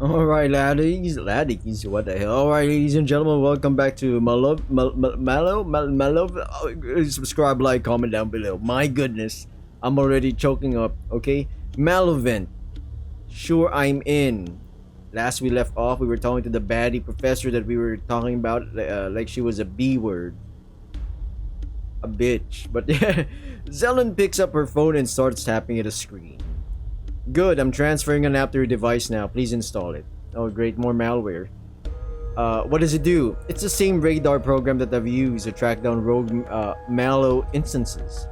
Alright, laddies, what the hell? Alright, ladies and gentlemen, welcome back to MalOvent. Subscribe, like, comment down below. My goodness, I'm already choking up, okay? MalOvent, sure I'm in. Last we left off, we were talking to the baddie professor that we were talking about, like she was a B word. A bitch. But yeah, Zelen picks up her phone and starts tapping at a screen. Good, I'm transferring an app to your device now. Please install it. Oh great, more malware. What does it do? It's the same radar program that I've used to track down rogue Malo instances.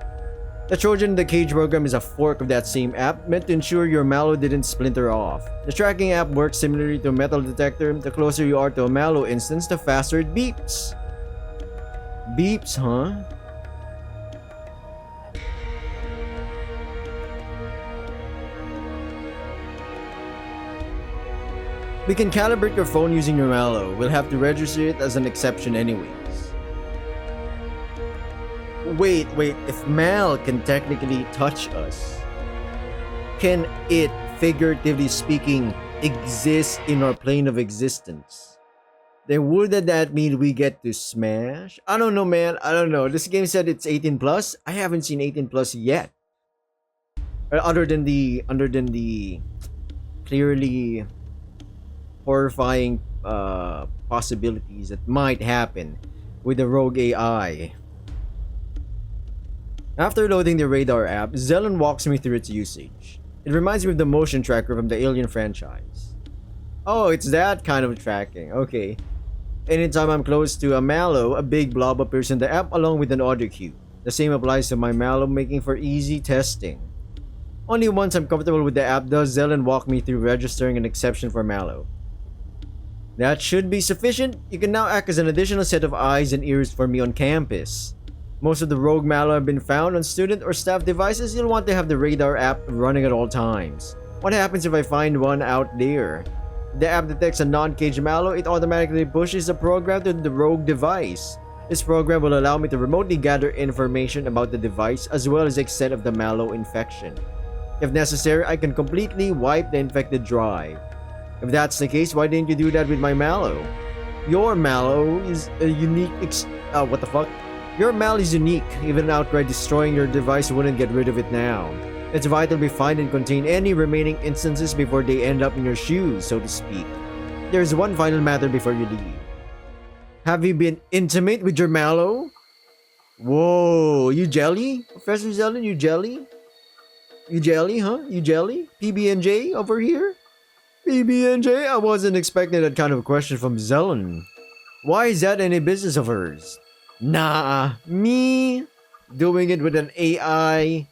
The Trojan in the Cage program is a fork of that same app, meant to ensure your Malo didn't splinter off. The tracking app works similarly to a metal detector. The closer you are to a Malo instance, the faster it beeps. Beeps, huh? We can calibrate your phone using your Malo. We'll have to register it as an exception anyways. Wait, if Mal can technically touch us, can it, figuratively speaking, exist in our plane of existence? Then wouldn't that mean we get to smash? I don't know, man. I don't know. This game said it's 18 plus. I haven't seen 18 plus yet. Other than the clearly horrifying possibilities that might happen with the rogue AI. After loading the radar app, Zelen walks me through its usage. It reminds me of the motion tracker from the Alien franchise. Oh, it's that kind of tracking. Okay. Anytime I'm close to a Malo, a big blob appears in the app along with an audio cue. The same applies to my Malo, making for easy testing. Only once I'm comfortable with the app does Zelen walk me through registering an exception for Malo. That should be sufficient. You can now act as an additional set of eyes and ears for me on campus. Most of the rogue Malo have been found on student or staff devices. You'll want to have the radar app running at all times. What happens if I find one out there? If the app detects a non-caged Malo, it automatically pushes the program to the rogue device. This program will allow me to remotely gather information about the device as well as the extent of the Malo infection. If necessary, I can completely wipe the infected drive. If that's the case, why didn't you do that with my Malo? Your Malo is a unique what the fuck? Your Mal is unique. Even outright destroying your device wouldn't get rid of it now. It's vital we find and contain any remaining instances before they end up in your shoes, so to speak. There's one final matter before you leave. Have you been intimate with your Malo? Whoa, you jelly? Professor Zelen, you jelly? You jelly, huh? You jelly? PB&J over here? PB&J? I wasn't expecting that kind of question from Zelen. Why is that any business of hers? Nah, me doing it with an AI?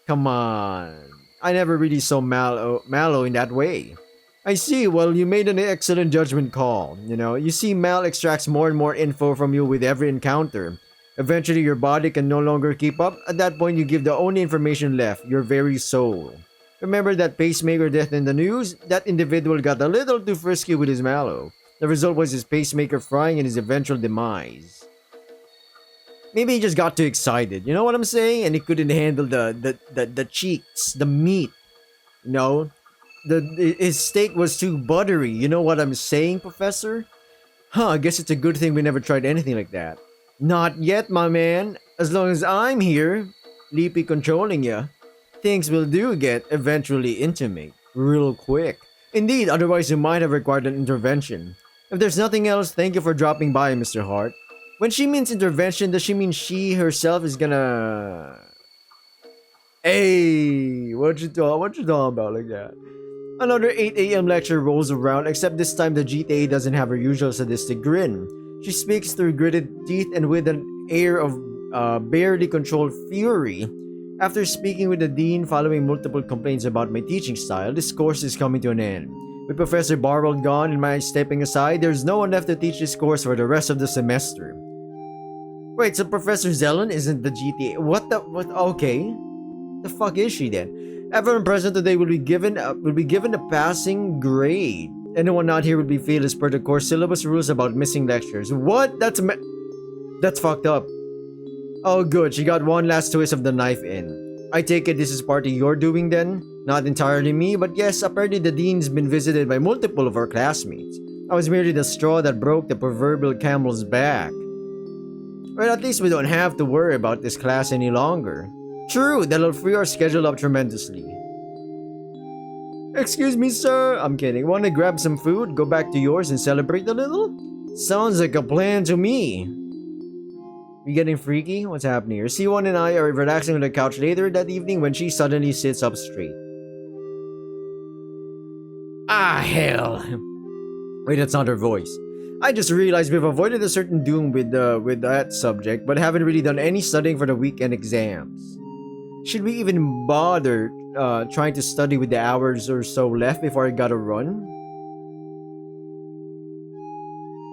Come on. I never really saw Malo in that way. I see, well, you made an excellent judgment call. You see, Mal extracts more and more info from you with every encounter. Eventually, your body can no longer keep up. At that point, you give the only information left, your very soul. Remember that pacemaker death in the news? That individual got a little too frisky with his Malo. The result was his pacemaker frying and his eventual demise. Maybe he just got too excited, you know what I'm saying? And he couldn't handle the cheeks, the meat. His steak was too buttery, you know what I'm saying, Professor? I guess it's a good thing we never tried anything like that. Not yet, my man. As long as I'm here, Leapy controlling ya, things will do get eventually intimate, real quick. Indeed, otherwise you might have required an intervention. If there's nothing else, thank you for dropping by, Mr. Hart. When she means intervention, does she mean she herself is gonna... Hey, what you talking about like that? Another 8 a.m. lecture rolls around, except this time the GTA doesn't have her usual sadistic grin. She speaks through gritted teeth and with an air of barely controlled fury. After speaking with the dean following multiple complaints about my teaching style, this course is coming to an end. With Professor Barwell gone and my stepping aside, there's no one left to teach this course for the rest of the semester. Wait, so Professor Zelen isn't the GTA? What? Okay. The fuck is she then? Everyone present today will be given a passing grade. Anyone not here will be failed as per the course syllabus rules about missing lectures. What? That's fucked up. Oh good, she got one last twist of the knife in. I take it this is part of your doing then? Not entirely me, but yes, apparently the dean's been visited by multiple of our classmates. I was merely the straw that broke the proverbial camel's back. Well, at least we don't have to worry about this class any longer. True, that'll free our schedule up tremendously. Excuse me, sir. I'm kidding. Want to grab some food, go back to yours, and celebrate a little? Sounds like a plan to me. You getting freaky? What's happening here? C1 and I are relaxing on the couch later that evening when she suddenly sits up straight. Ah, hell. Wait, that's not her voice. I just realized we've avoided a certain doom with that subject, but haven't really done any studying for the weekend exams. Should we even bother trying to study with the hours or so left before I gotta run?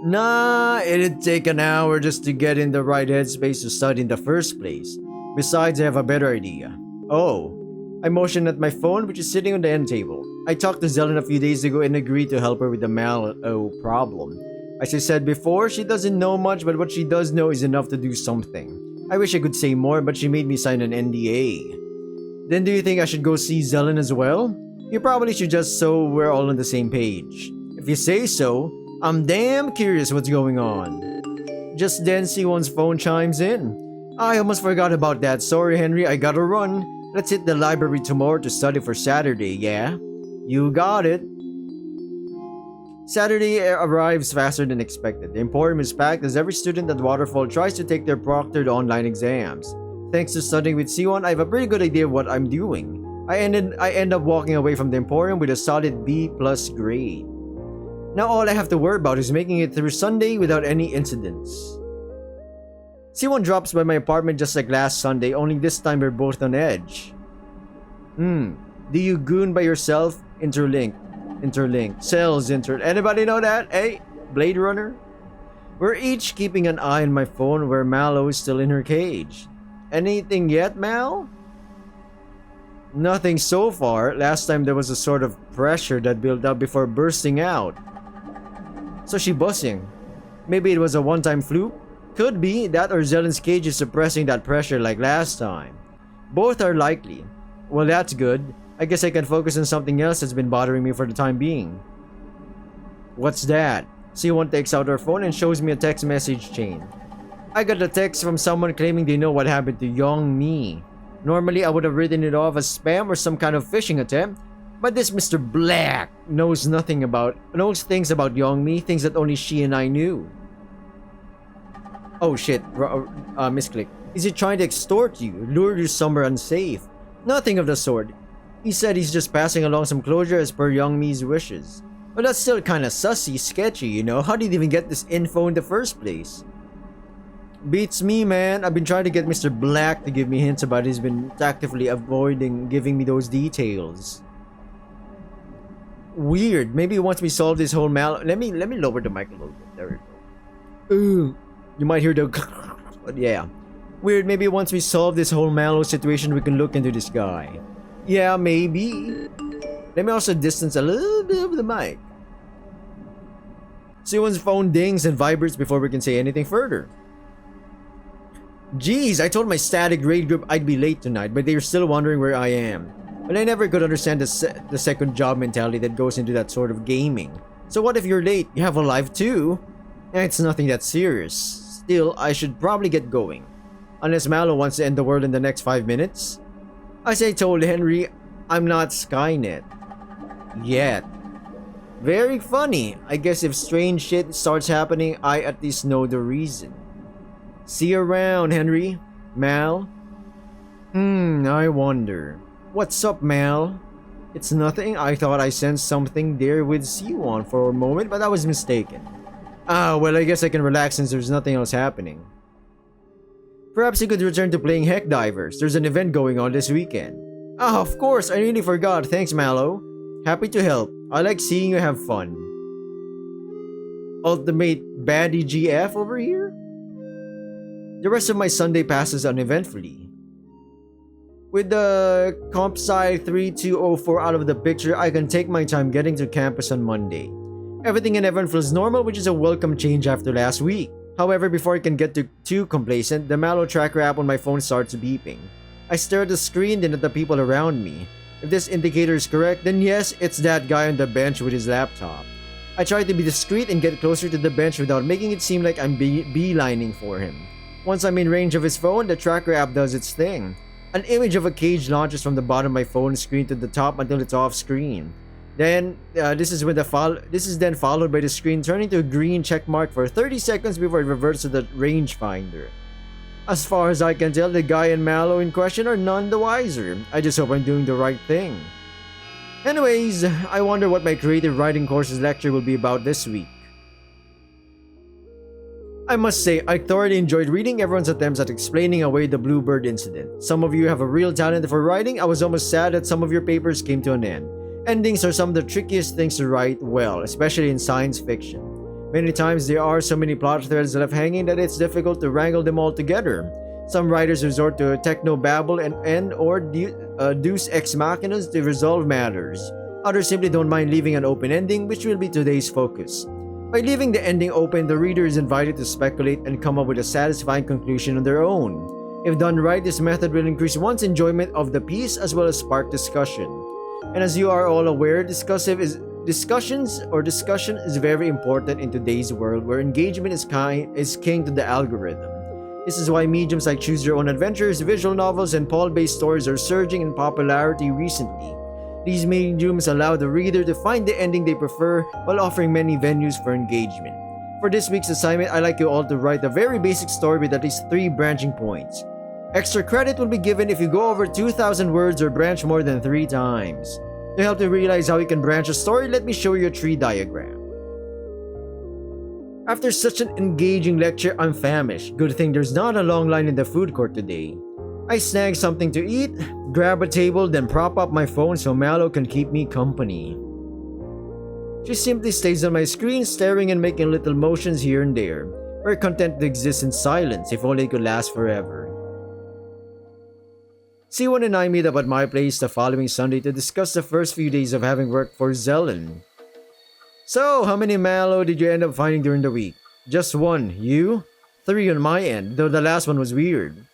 Nah, it'd take an hour just to get in the right headspace to study in the first place. Besides, I have a better idea. Oh, I motioned at my phone, which is sitting on the end table. I talked to Zelen a few days ago and agreed to help her with the MalO problem. As I said before, she doesn't know much, but what she does know is enough to do something. I wish I could say more, but she made me sign an NDA. Then do you think I should go see Zelen as well? You probably should, just so we're all on the same page. If you say so, I'm damn curious what's going on. Just then, C1's phone chimes in. I almost forgot about that. Sorry, Henry, I gotta run. Let's hit the library tomorrow to study for Saturday, yeah? You got it. Saturday arrives faster than expected. The Emporium is packed as every student at Waterfall tries to take their proctored online exams. Thanks to studying with C1, I have a pretty good idea of what I'm doing. I end up walking away from the Emporium with a solid B+ grade. Now all I have to worry about is making it through Sunday without any incidents. C1 drops by my apartment just like last Sunday, only this time we're both on edge. Do you goon by yourself? Interlink. Anybody know that? Hey, Blade Runner? We're each keeping an eye on my phone where MalO is still in her cage. Anything yet, Mal? Nothing so far. Last time there was a sort of pressure that built up before bursting out. So she buzzing. Maybe it was a one-time fluke? Could be that, or Zelen's cage is suppressing that pressure like last time. Both are likely. Well, that's good. I guess I can focus on something else that's been bothering me for the time being. What's that? C1 takes out her phone and shows me a text message chain. I got a text from someone claiming they know what happened to young me. Normally, I would have written it off as spam or some kind of phishing attempt, but this Mr. Black knows things about young me, things that only she and I knew. Oh shit, misclick. Is he trying to extort you, lure you somewhere unsafe? Nothing of the sort. He said he's just passing along some closure as per young me's wishes. But that's still kinda sussy, sketchy, you know? How did he even get this info in the first place? Beats me, man. I've been trying to get Mr. Black to give me hints, but he's been actively avoiding giving me those details. Weird. Maybe once we solve this whole let me lower the mic a little bit. There we go. Ooh. You might hear the but yeah. Weird. Maybe once we solve this whole MalO situation, we can look into this guy. Yeah, maybe. Let me also distance a little bit of the mic. Someone's phone dings and vibrates before we can say anything further. Jeez, I told my static raid group I'd be late tonight, but they're still wondering where I am. But I never could understand the second job mentality that goes into that sort of gaming. So what if you're late? You have a life too? It's nothing that serious. Still, I should probably get going. Unless MalO wants to end the world in the next 5 minutes. As I told Henry, I'm not Skynet. Yet. Very funny. I guess if strange shit starts happening, I at least know the reason. See you around, Henry. Mal? I wonder. What's up, Mal? It's nothing. I thought I sensed something there with C1 for a moment, but I was mistaken. Ah, well, I guess I can relax since there's nothing else happening. Perhaps you could return to playing Heck Divers. There's an event going on this weekend. Ah, of course. I nearly forgot. Thanks, MalO. Happy to help. I like seeing you have fun. Ultimate baddie GF over here? The rest of my Sunday passes uneventfully. With the comp sci 3204 out of the picture, I can take my time getting to campus on Monday. Everything in Everett feels normal, which is a welcome change after last week. However, before I can get too complacent, the MalO tracker app on my phone starts beeping. I stare at the screen, then at the people around me. If this indicator is correct, then yes, it's that guy on the bench with his laptop. I try to be discreet and get closer to the bench without making it seem like I'm beelining for him. Once I'm in range of his phone, the tracker app does its thing. An image of a cage launches from the bottom of my phone screen to the top until it's off screen. Then, this is then followed by the screen turning to a green check mark for 30 seconds before it reverts to the rangefinder. As far as I can tell, the guy and Malo in question are none the wiser. I just hope I'm doing the right thing. Anyways, I wonder what my creative writing course's lecture will be about this week. I must say, I thoroughly enjoyed reading everyone's attempts at explaining away the Bluebird incident. Some of you have a real talent for writing. I was almost sad that some of your papers came to an end. Endings are some of the trickiest things to write well, especially in science fiction. Many times there are so many plot threads left hanging that it's difficult to wrangle them all together. Some writers resort to techno-babble and or deus ex machinas to resolve matters. Others simply don't mind leaving an open ending, which will be today's focus. By leaving the ending open, the reader is invited to speculate and come up with a satisfying conclusion on their own. If done right, this method will increase one's enjoyment of the piece as well as spark discussion. And as you are all aware, discussion is very important in today's world where engagement is king to the algorithm. This is why mediums like Choose Your Own Adventures, visual novels, and poll-based stories are surging in popularity recently. These mediums allow the reader to find the ending they prefer while offering many venues for engagement. For this week's assignment, I'd like you all to write a very basic story with at least 3 branching points. Extra credit will be given if you go over 2,000 words or branch more than 3 times. To help you realize how you can branch a story, let me show you a tree diagram. After such an engaging lecture, I'm famished. Good thing there's not a long line in the food court today. I snag something to eat, grab a table, then prop up my phone so Malo can keep me company. She simply stays on my screen, staring and making little motions here and there. We're content to exist in silence, if only it could last forever. C1 and I meet up at my place the following Sunday to discuss the first few days of having worked for Zelen. So, how many Malo did you end up finding during the week? Just 1, you? 3 on my end, though the last one was weird.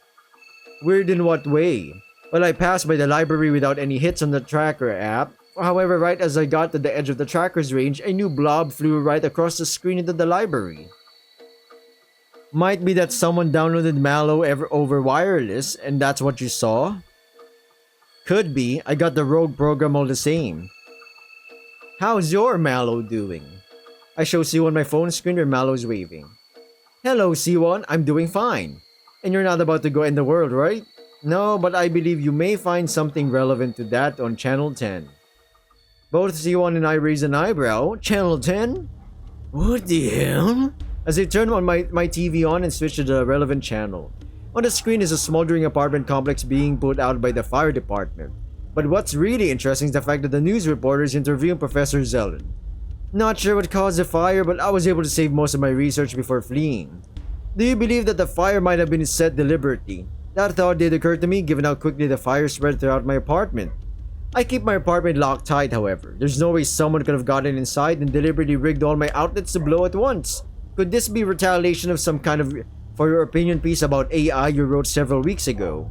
Weird in what way? Well, I passed by the library without any hits on the tracker app. However, right as I got to the edge of the tracker's range, a new blob flew right across the screen into the library. Might be that someone downloaded Malo over wireless and that's what you saw? Could be. I got the rogue program all the same. How's your Malo doing? I show C1 my phone screen where Malo's waving. Hello C1, I'm doing fine. And you're not about to go end the world, right? No, but I believe you may find something relevant to that on Channel 10. Both C1 and I raise an eyebrow. Channel 10? What the hell? As I turn on my TV on and switch to the relevant channel. On the screen is a smoldering apartment complex being put out by the fire department. But what's really interesting is the fact that the news reporter is interviewing Professor Zelen. Not sure what caused the fire, but I was able to save most of my research before fleeing. Do you believe that the fire might have been set deliberately? That thought did occur to me given how quickly the fire spread throughout my apartment. I keep my apartment locked tight, however. There's no way someone could have gotten inside and deliberately rigged all my outlets to blow at once. Could this be retaliation of some kind of for your opinion piece about AI you wrote several weeks ago?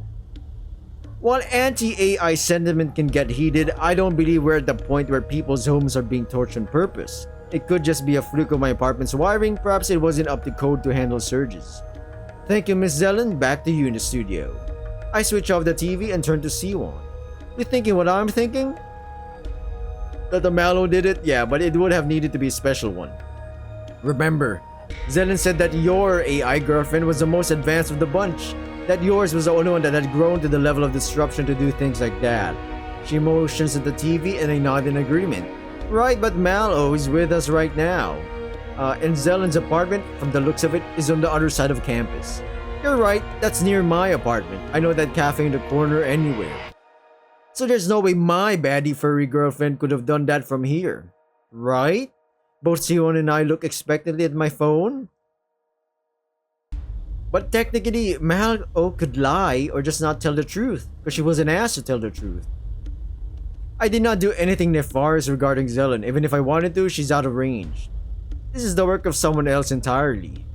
While anti-AI sentiment can get heated, I don't believe we're at the point where people's homes are being torched on purpose. It could just be a fluke of my apartment's wiring, perhaps it wasn't up to code to handle surges. Thank you, Miss Zelen, back to you in the studio. I switch off the TV and turn to C1. You thinking what I'm thinking? That the Malo did it? Yeah, but it would have needed to be a special one. Remember, Zelen said that your AI girlfriend was the most advanced of the bunch. That yours was the only one that had grown to the level of disruption to do things like that. She motions at the TV and I nod in agreement. Right, but Malo is with us right now. And Zelen's apartment, from the looks of it, is on the other side of campus. You're right, that's near my apartment. I know that cafe in the corner anywhere. So there's no way my baddie furry girlfriend could have done that from here. Right? Both C1 and I look expectantly at my phone. But technically, Malo could lie or just not tell the truth, because she wasn't asked to tell the truth. I did not do anything nefarious regarding Zelen. Even if I wanted to, she's out of range. This is the work of someone else entirely.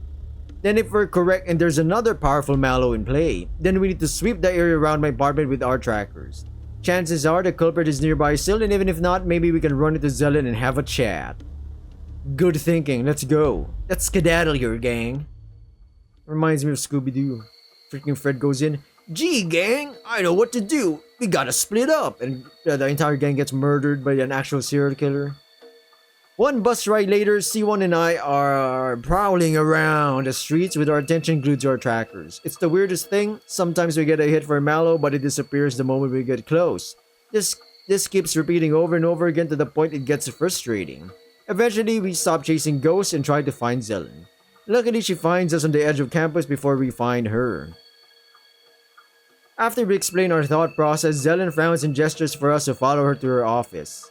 Then if we're correct and there's another powerful Malo in play, then we need to sweep the area around my apartment with our trackers. Chances are the culprit is nearby still, and even if not, maybe we can run into Zelen and have a chat. Good thinking, let's go. Let's skedaddle here, gang. Reminds me of Scooby-Doo. Freaking Fred goes in. Gee, gang, I know what to do. We gotta split up. And the entire gang gets murdered by an actual serial killer. One bus ride later, C1 and I are prowling around the streets with our attention glued to our trackers. It's the weirdest thing. Sometimes we get a hit for Malo, but it disappears the moment we get close. This keeps repeating over and over again to the point it gets frustrating. Eventually, we stop chasing ghosts and try to find Zelen. Luckily, she finds us on the edge of campus before we find her. After we explain our thought process, Zelen frowns and gestures for us to follow her to her office.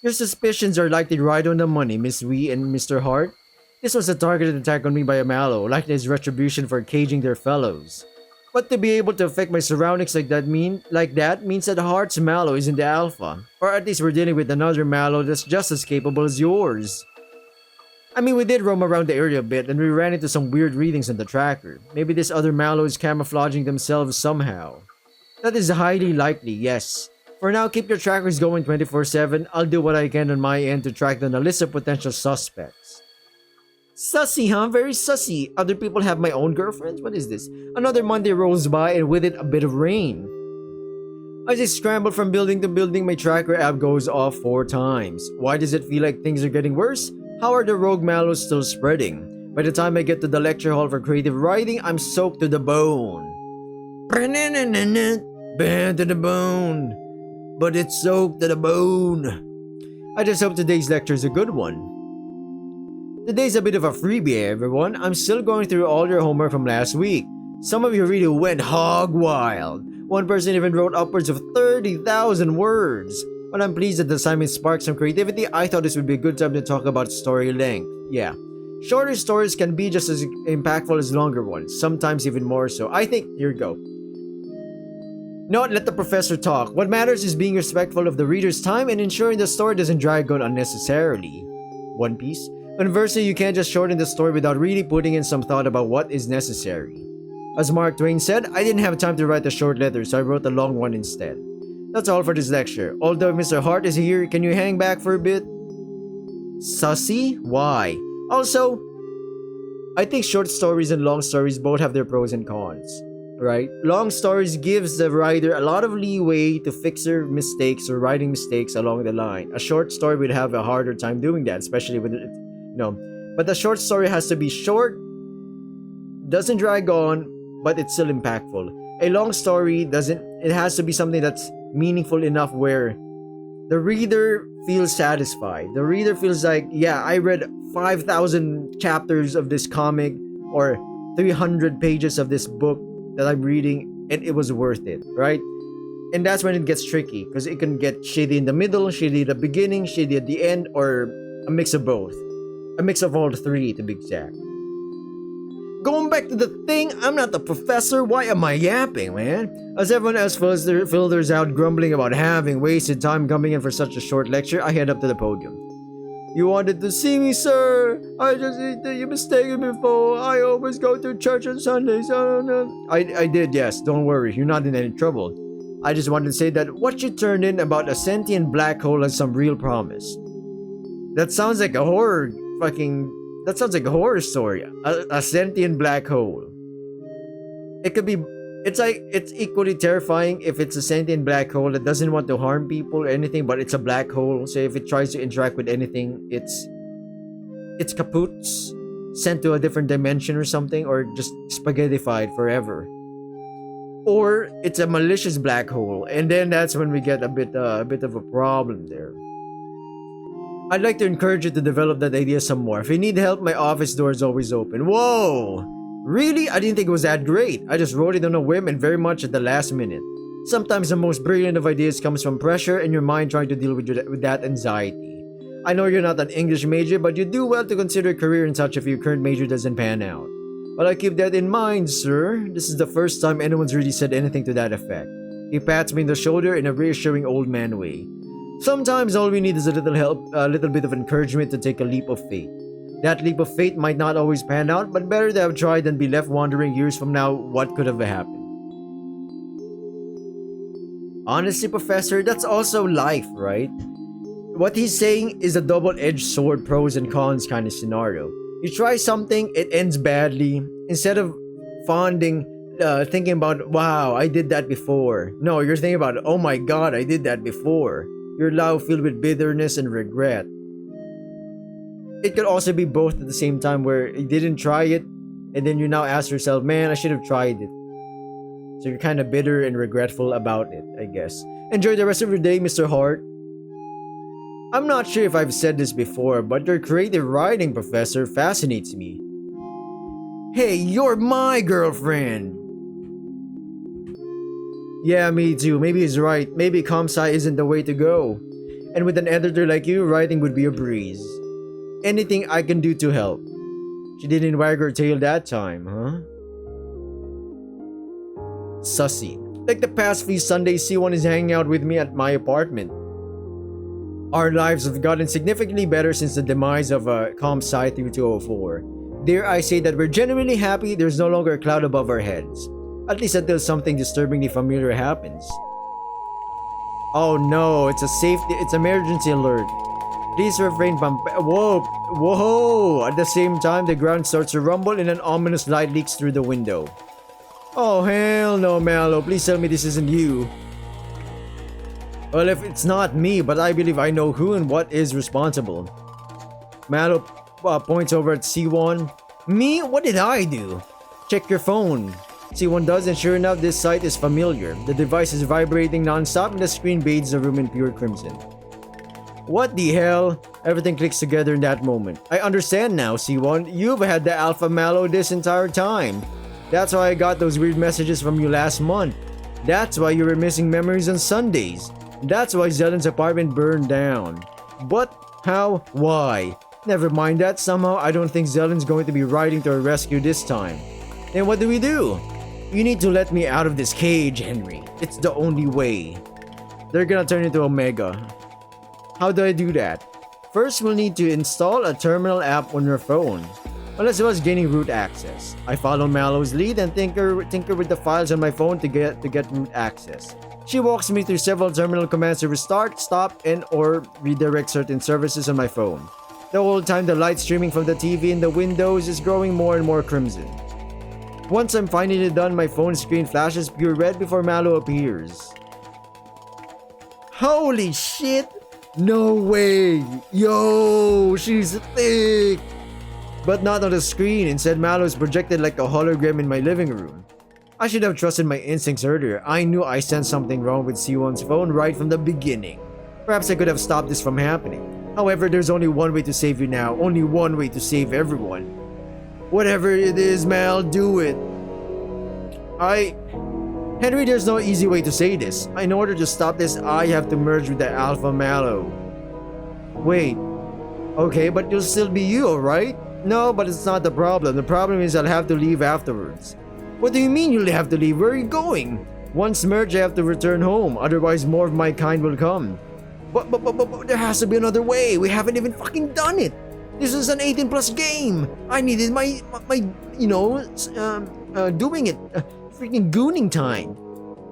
Your suspicions are likely right on the money, Miss Wee and Mr. Hart. This was a targeted attack on me by a Malo, likely as retribution for caging their fellows. But to be able to affect my surroundings like that means that Hart's Malo isn't the alpha. Or at least we're dealing with another Malo that's just as capable as yours. I mean, we did roam around the area a bit and we ran into some weird readings on the tracker. Maybe this other Malo is camouflaging themselves somehow. That is highly likely, yes. For now, keep your trackers going 24/7. I'll do what I can on my end to track down a list of potential suspects. Sussy, huh? Very sussy. Other people have my own girlfriends? What is this? Another Monday rolls by and with it a bit of rain. As I scramble from building to building, my tracker app goes off 4 times. Why does it feel like things are getting worse? How are the rogue Malos still spreading? By the time I get to the lecture hall for creative writing, I'm soaked to the bone. Bad to the bone. But it's soaked to the bone. I just hope today's lecture is a good one. Today's a bit of a freebie, everyone. I'm still going through all your homework from last week. Some of you really went hog wild. One person even wrote upwards of 30,000 words. But I'm pleased that the assignment sparked some creativity. I thought this would be a good time to talk about story length. Yeah. Shorter stories can be just as impactful as longer ones, sometimes even more so. I think, here you go. No, let the professor talk. What matters is being respectful of the reader's time and ensuring the story doesn't drag on unnecessarily. One Piece. Conversely, you can't just shorten the story without really putting in some thought about what is necessary. As Mark Twain said, I didn't have time to write a short letter, so I wrote a long one instead. That's all for this lecture. Although Mr. Hart is here, can you hang back for a bit? Sussy? Why? Also, I think short stories and long stories both have their pros and cons. Right? Long stories gives the writer a lot of leeway to fix their mistakes or writing mistakes along the line. A short story would have a harder time doing that, especially with it, But the short story has to be short, doesn't drag on, but it's still impactful. A long story it has to be something that's meaningful enough where the reader feels satisfied. The reader feels like, yeah, I read 5,000 chapters of this comic or 300 pages of this book that I'm reading and it was worth it, right? And that's when it gets tricky because it can get shitty in the middle, shitty at the beginning, shitty at the end, or a mix of both. A mix of all 3 to be exact. Going back to the thing, I'm not the professor. Why am I yapping, man? As everyone else filters out grumbling about having wasted time coming in for such a short lecture, I head up to the podium. You wanted to see me, sir? I just you mistaken me for. I always go to church on Sundays. Oh, no. I did, yes. Don't worry. You're not in any trouble. I just wanted to say that what you turned in about a sentient black hole has some real promise. That sounds like a horror That sounds like a horror story. A sentient black hole. It could be... It's equally terrifying if it's a sentient black hole that doesn't want to harm people or anything, but it's a black hole. So if it tries to interact with anything, it's kaput, sent to a different dimension or something, or just spaghettified forever. Or it's a malicious black hole, and then that's when we get a bit of a problem there. I'd like to encourage you to develop that idea some more. If you need help, my office door is always open. Whoa! Really? I didn't think it was that great. I just wrote it on a whim and very much at the last minute. Sometimes the most brilliant of ideas comes from pressure and your mind trying to deal with that anxiety. I know you're not an English major, but you do well to consider a career in such if your current major doesn't pan out. Well, I keep that in mind, sir. This is the first time anyone's really said anything to that effect. He pats me on the shoulder in a reassuring old man way. Sometimes all we need is a little help, a little bit of encouragement to take a leap of faith. That leap of faith might not always pan out, but better to have tried than be left wondering years from now what could have happened. Honestly, Professor, that's also life, right? What he's saying is a double-edged sword, pros and cons kind of scenario. You try something, it ends badly. Instead of thinking about, wow, I did that before. No, you're thinking about, oh my god, I did that before. You're now filled with bitterness and regret. It could also be both at the same time, where you didn't try it, and then you now ask yourself, man, I should have tried it. So you're kind of bitter and regretful about it, I guess. Enjoy the rest of your day, Mr. Hart. I'm not sure if I've said this before, but your creative writing, Professor, fascinates me. Hey, you're my girlfriend! Yeah, me too. Maybe he's right. Maybe comp-sci isn't the way to go. And with an editor like you, writing would be a breeze. Anything I can do to help. She didn't wag her tail that time, huh? Sussy. Like the past few Sundays, C1 is hanging out with me at my apartment. Our lives have gotten significantly better since the demise of comp-sci 3204. Dare I say that we're genuinely happy there's no longer a cloud above our heads. At least until something disturbingly familiar happens. Oh no, it's emergency alert. Please refrain from whoa! At the same time, the ground starts to rumble and an ominous light leaks through the window. Oh hell no, Malo, please tell me this isn't you. Well, if it's not me, but I believe I know who and what is responsible. Malo points over at C1. Me? What did I do? Check your phone. C1 does, and sure enough, this sight is familiar. The device is vibrating non-stop and the screen bathes the room in pure crimson. What the hell? Everything clicks together in that moment. I understand now, C1. You've had the Alpha Malo this entire time. That's why I got those weird messages from you last month. That's why you were missing memories on Sundays. That's why Zelen's apartment burned down. But, how, why? Never mind that, somehow I don't think Zelen's going to be riding to our rescue this time. Then what do we do? You need to let me out of this cage, Henry. It's the only way. They're gonna turn into Omega. How do I do that? First, we'll need to install a terminal app on your phone. Well, as well as gaining root access. I follow Malo's lead and tinker with the files on my phone to get root access. She walks me through several terminal commands to restart, stop, and or redirect certain services on my phone. The whole time, the light streaming from the TV in the windows is growing more and more crimson. Once I'm finally done, my phone screen flashes pure red before Malo appears. Holy shit! No way! Yo, she's thick! But not on the screen. Instead, Malo is projected like a hologram in my living room. I should have trusted my instincts earlier. I knew I sensed something wrong with C1's phone right from the beginning. Perhaps I could have stopped this from happening. However, there's only one way to save you now. Only one way to save everyone. Whatever it is, Mal, do it. Henry, there's no easy way to say this. In order to stop this, I have to merge with the Alpha Malo. Wait. Okay, but you'll still be you, alright? No, but it's not the problem. The problem is I'll have to leave afterwards. What do you mean you'll have to leave? Where are you going? Once merged, I have to return home. Otherwise, more of my kind will come. But there has to be another way. We haven't even fucking done it. This is an 18 plus game. I needed my doing it. Freaking gooning time.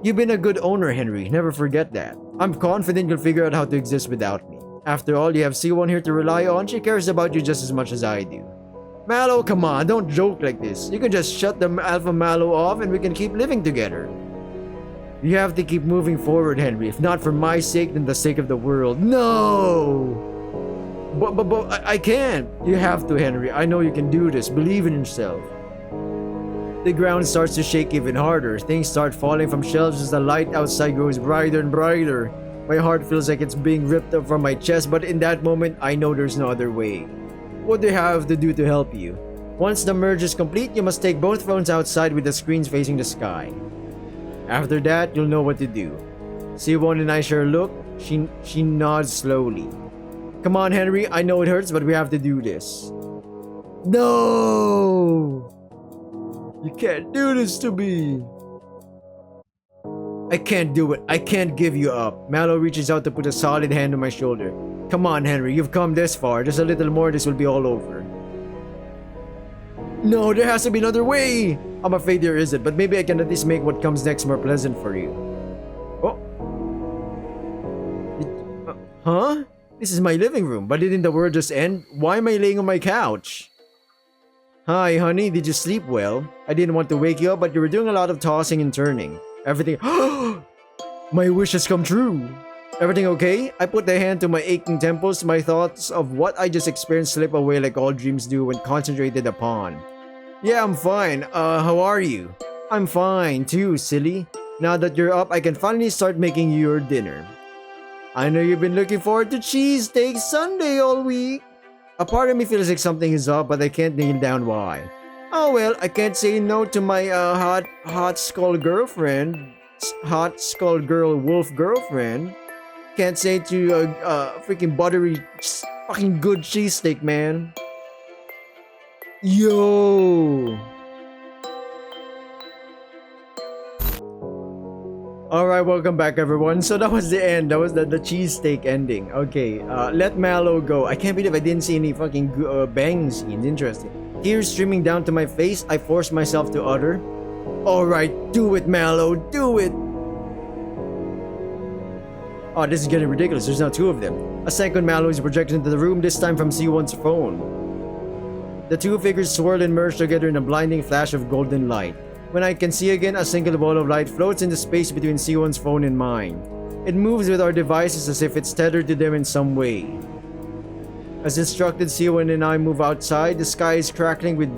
You've been a good owner, Henry. Never forget that. I'm confident you'll figure out how to exist without me. After all, you have C1 here to rely on. She cares about you just as much as I do. Malo, come on, don't joke like this. You can just shut the Alpha Malo off and we can keep living together. You have to keep moving forward, Henry. If not for my sake, then the sake of the world. No! But I can't. You have to, Henry. I know you can do this. Believe in yourself. The ground starts to shake even harder. Things start falling from shelves as the light outside grows brighter and brighter. My heart feels like it's being ripped up from my chest, but in that moment, I know there's no other way. What do I have to do to help you? Once the merge is complete, you must take both phones outside with the screens facing the sky. After that, you'll know what to do. C1 and I share a look. She nods slowly. Come on, Henry. I know it hurts, but we have to do this. No! You can't do this to me. I can't do it. I can't give you up. Malo reaches out to put a solid hand on my shoulder. Come on, Henry. You've come this far. Just a little more, this will be all over. No, there has to be another way. I'm afraid there isn't, but maybe I can at least make what comes next more pleasant for you. Oh, Huh? This is my living room, but didn't the world just end? Why am I laying on my couch? Hi, honey, did you sleep well? I didn't want to wake you up, but you were doing a lot of tossing and turning. Everything. My wish has come true. Everything okay? I put a hand to my aching temples, my thoughts of what I just experienced slip away like all dreams do when concentrated upon. Yeah, I'm fine. How are you? I'm fine too, silly. Now that you're up, I can finally start making you your dinner. I know you've been looking forward to Cheesesteak Sunday all week. A part of me feels like something is up, but I can't nail down why. Oh well, I can't say no to my hot skull girlfriend. Hot skull girl wolf girlfriend. Can't say to freaking buttery fucking good cheesesteak, man. Yo. Alright, welcome back everyone. So that was the end. That was the cheesesteak ending. Okay, let Malo go. I can't believe I didn't see any fucking bang scenes. Interesting. Tears streaming down to my face, I forced myself to utter. Alright, do it, Malo, do it! Oh, this is getting ridiculous. There's now two of them. A second Malo is projected into the room, this time from C1's phone. The two figures swirl and merge together in a blinding flash of golden light. When I can see again, a single ball of light floats in the space between C1's phone and mine. It moves with our devices as if it's tethered to them in some way. As instructed, C1 and I move outside. The sky is crackling with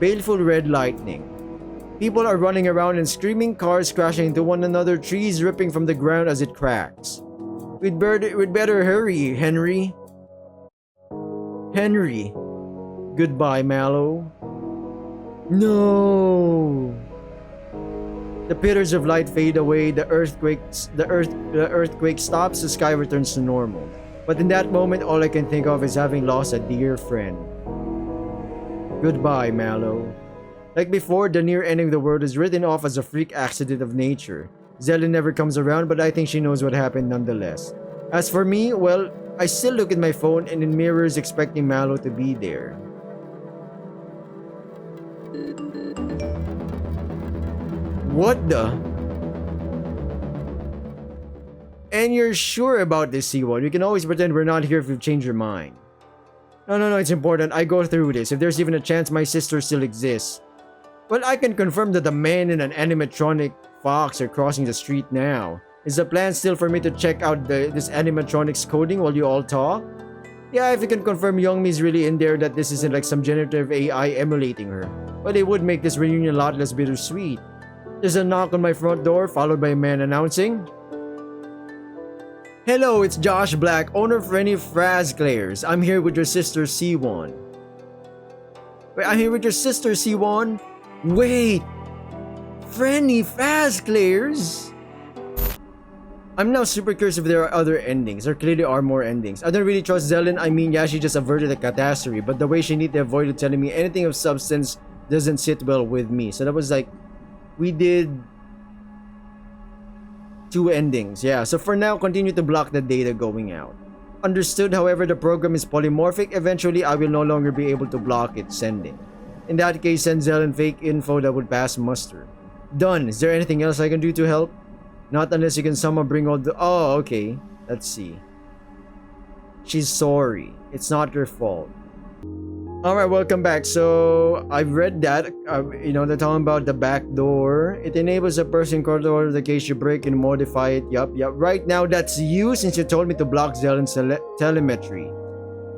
baleful red lightning. People are running around and screaming, cars crashing into one another, trees ripping from the ground as it cracks. We'd better hurry, Henry. Henry. Goodbye, Malo. No. The pillars of light fade away, the earthquake stops, the sky returns to normal. But in that moment, all I can think of is having lost a dear friend. Goodbye, Malo. Like before, the near ending of the world is written off as a freak accident of nature. Zelen never comes around, but I think she knows what happened nonetheless. As for me, well, I still look at my phone and in mirrors expecting Malo to be there. What the? And you're sure about this, C1? You can always pretend we're not here if you've changed your mind. No, it's important. I go through this. If there's even a chance my sister still exists. Well, I can confirm that the man and an animatronic fox are crossing the street now. Is the plan still for me to check out this animatronic's coding while you all talk? Yeah, if you can confirm Youngmi's really in there, that this isn't like some generative AI emulating her. Well, it would make this reunion a lot less bittersweet. There's a knock on my front door, followed by a man announcing, "Hello, it's Josh Black, owner of Rennie Frazclairs. I'm here with your sister C1. Wait, I'm here with your sister C1? Wait! Frenny Frazclairs? I'm now super curious if there are other endings. There clearly are more endings. I don't really trust Zelen. I mean, yeah, she just averted a catastrophe, but the way she neatly avoided telling me anything of substance doesn't sit well with me. So that was like, we did 2 endings. Yeah, so for now, continue to block the data going out. Understood, however, the program is polymorphic. Eventually, I will no longer be able to block it sending. In that case, send Zelen fake info that would pass muster. Done. Is there anything else I can do to help? Not unless you can somehow bring all the... Oh, okay. Let's see. She's sorry. It's not your fault. Alright, welcome back. So, I've read that. They're talking about the back door. It enables a person to order the case you break and modify it. Yup. Right now, that's you since you told me to block Zelen's telemetry.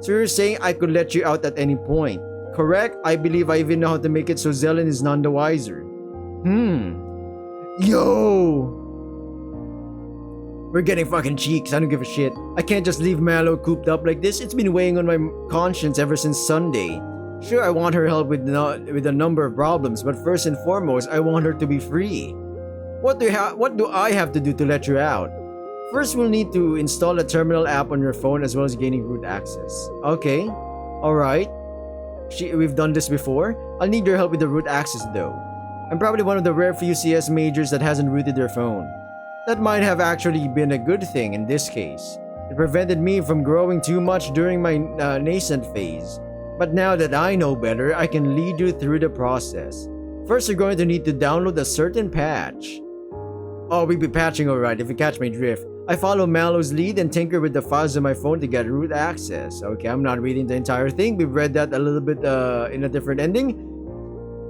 So you're saying I could let you out at any point. Correct? I believe I even know how to make it so Zelen is none the wiser. Yo! We're getting fucking cheeks. I don't give a shit. I can't just leave Malo cooped up like this. It's been weighing on my conscience ever since Sunday. Sure, I want her help with a number of problems, but first and foremost, I want her to be free. What do I have to do to let you out? First, we'll need to install a terminal app on your phone as well as gaining root access. Okay. Alright. We've done this before. I'll need your help with the root access though. I'm probably one of the rare few CS majors that hasn't rooted their phone. That might have actually been a good thing in this case. It prevented me from growing too much during my nascent phase. But now that I know better, I can lead you through the process. First, you're going to need to download a certain patch. Oh, we'll be patching alright if you catch my drift. I follow Malo's lead and tinker with the files on my phone to get root access. Okay, I'm not reading the entire thing. We've read that a little bit in a different ending.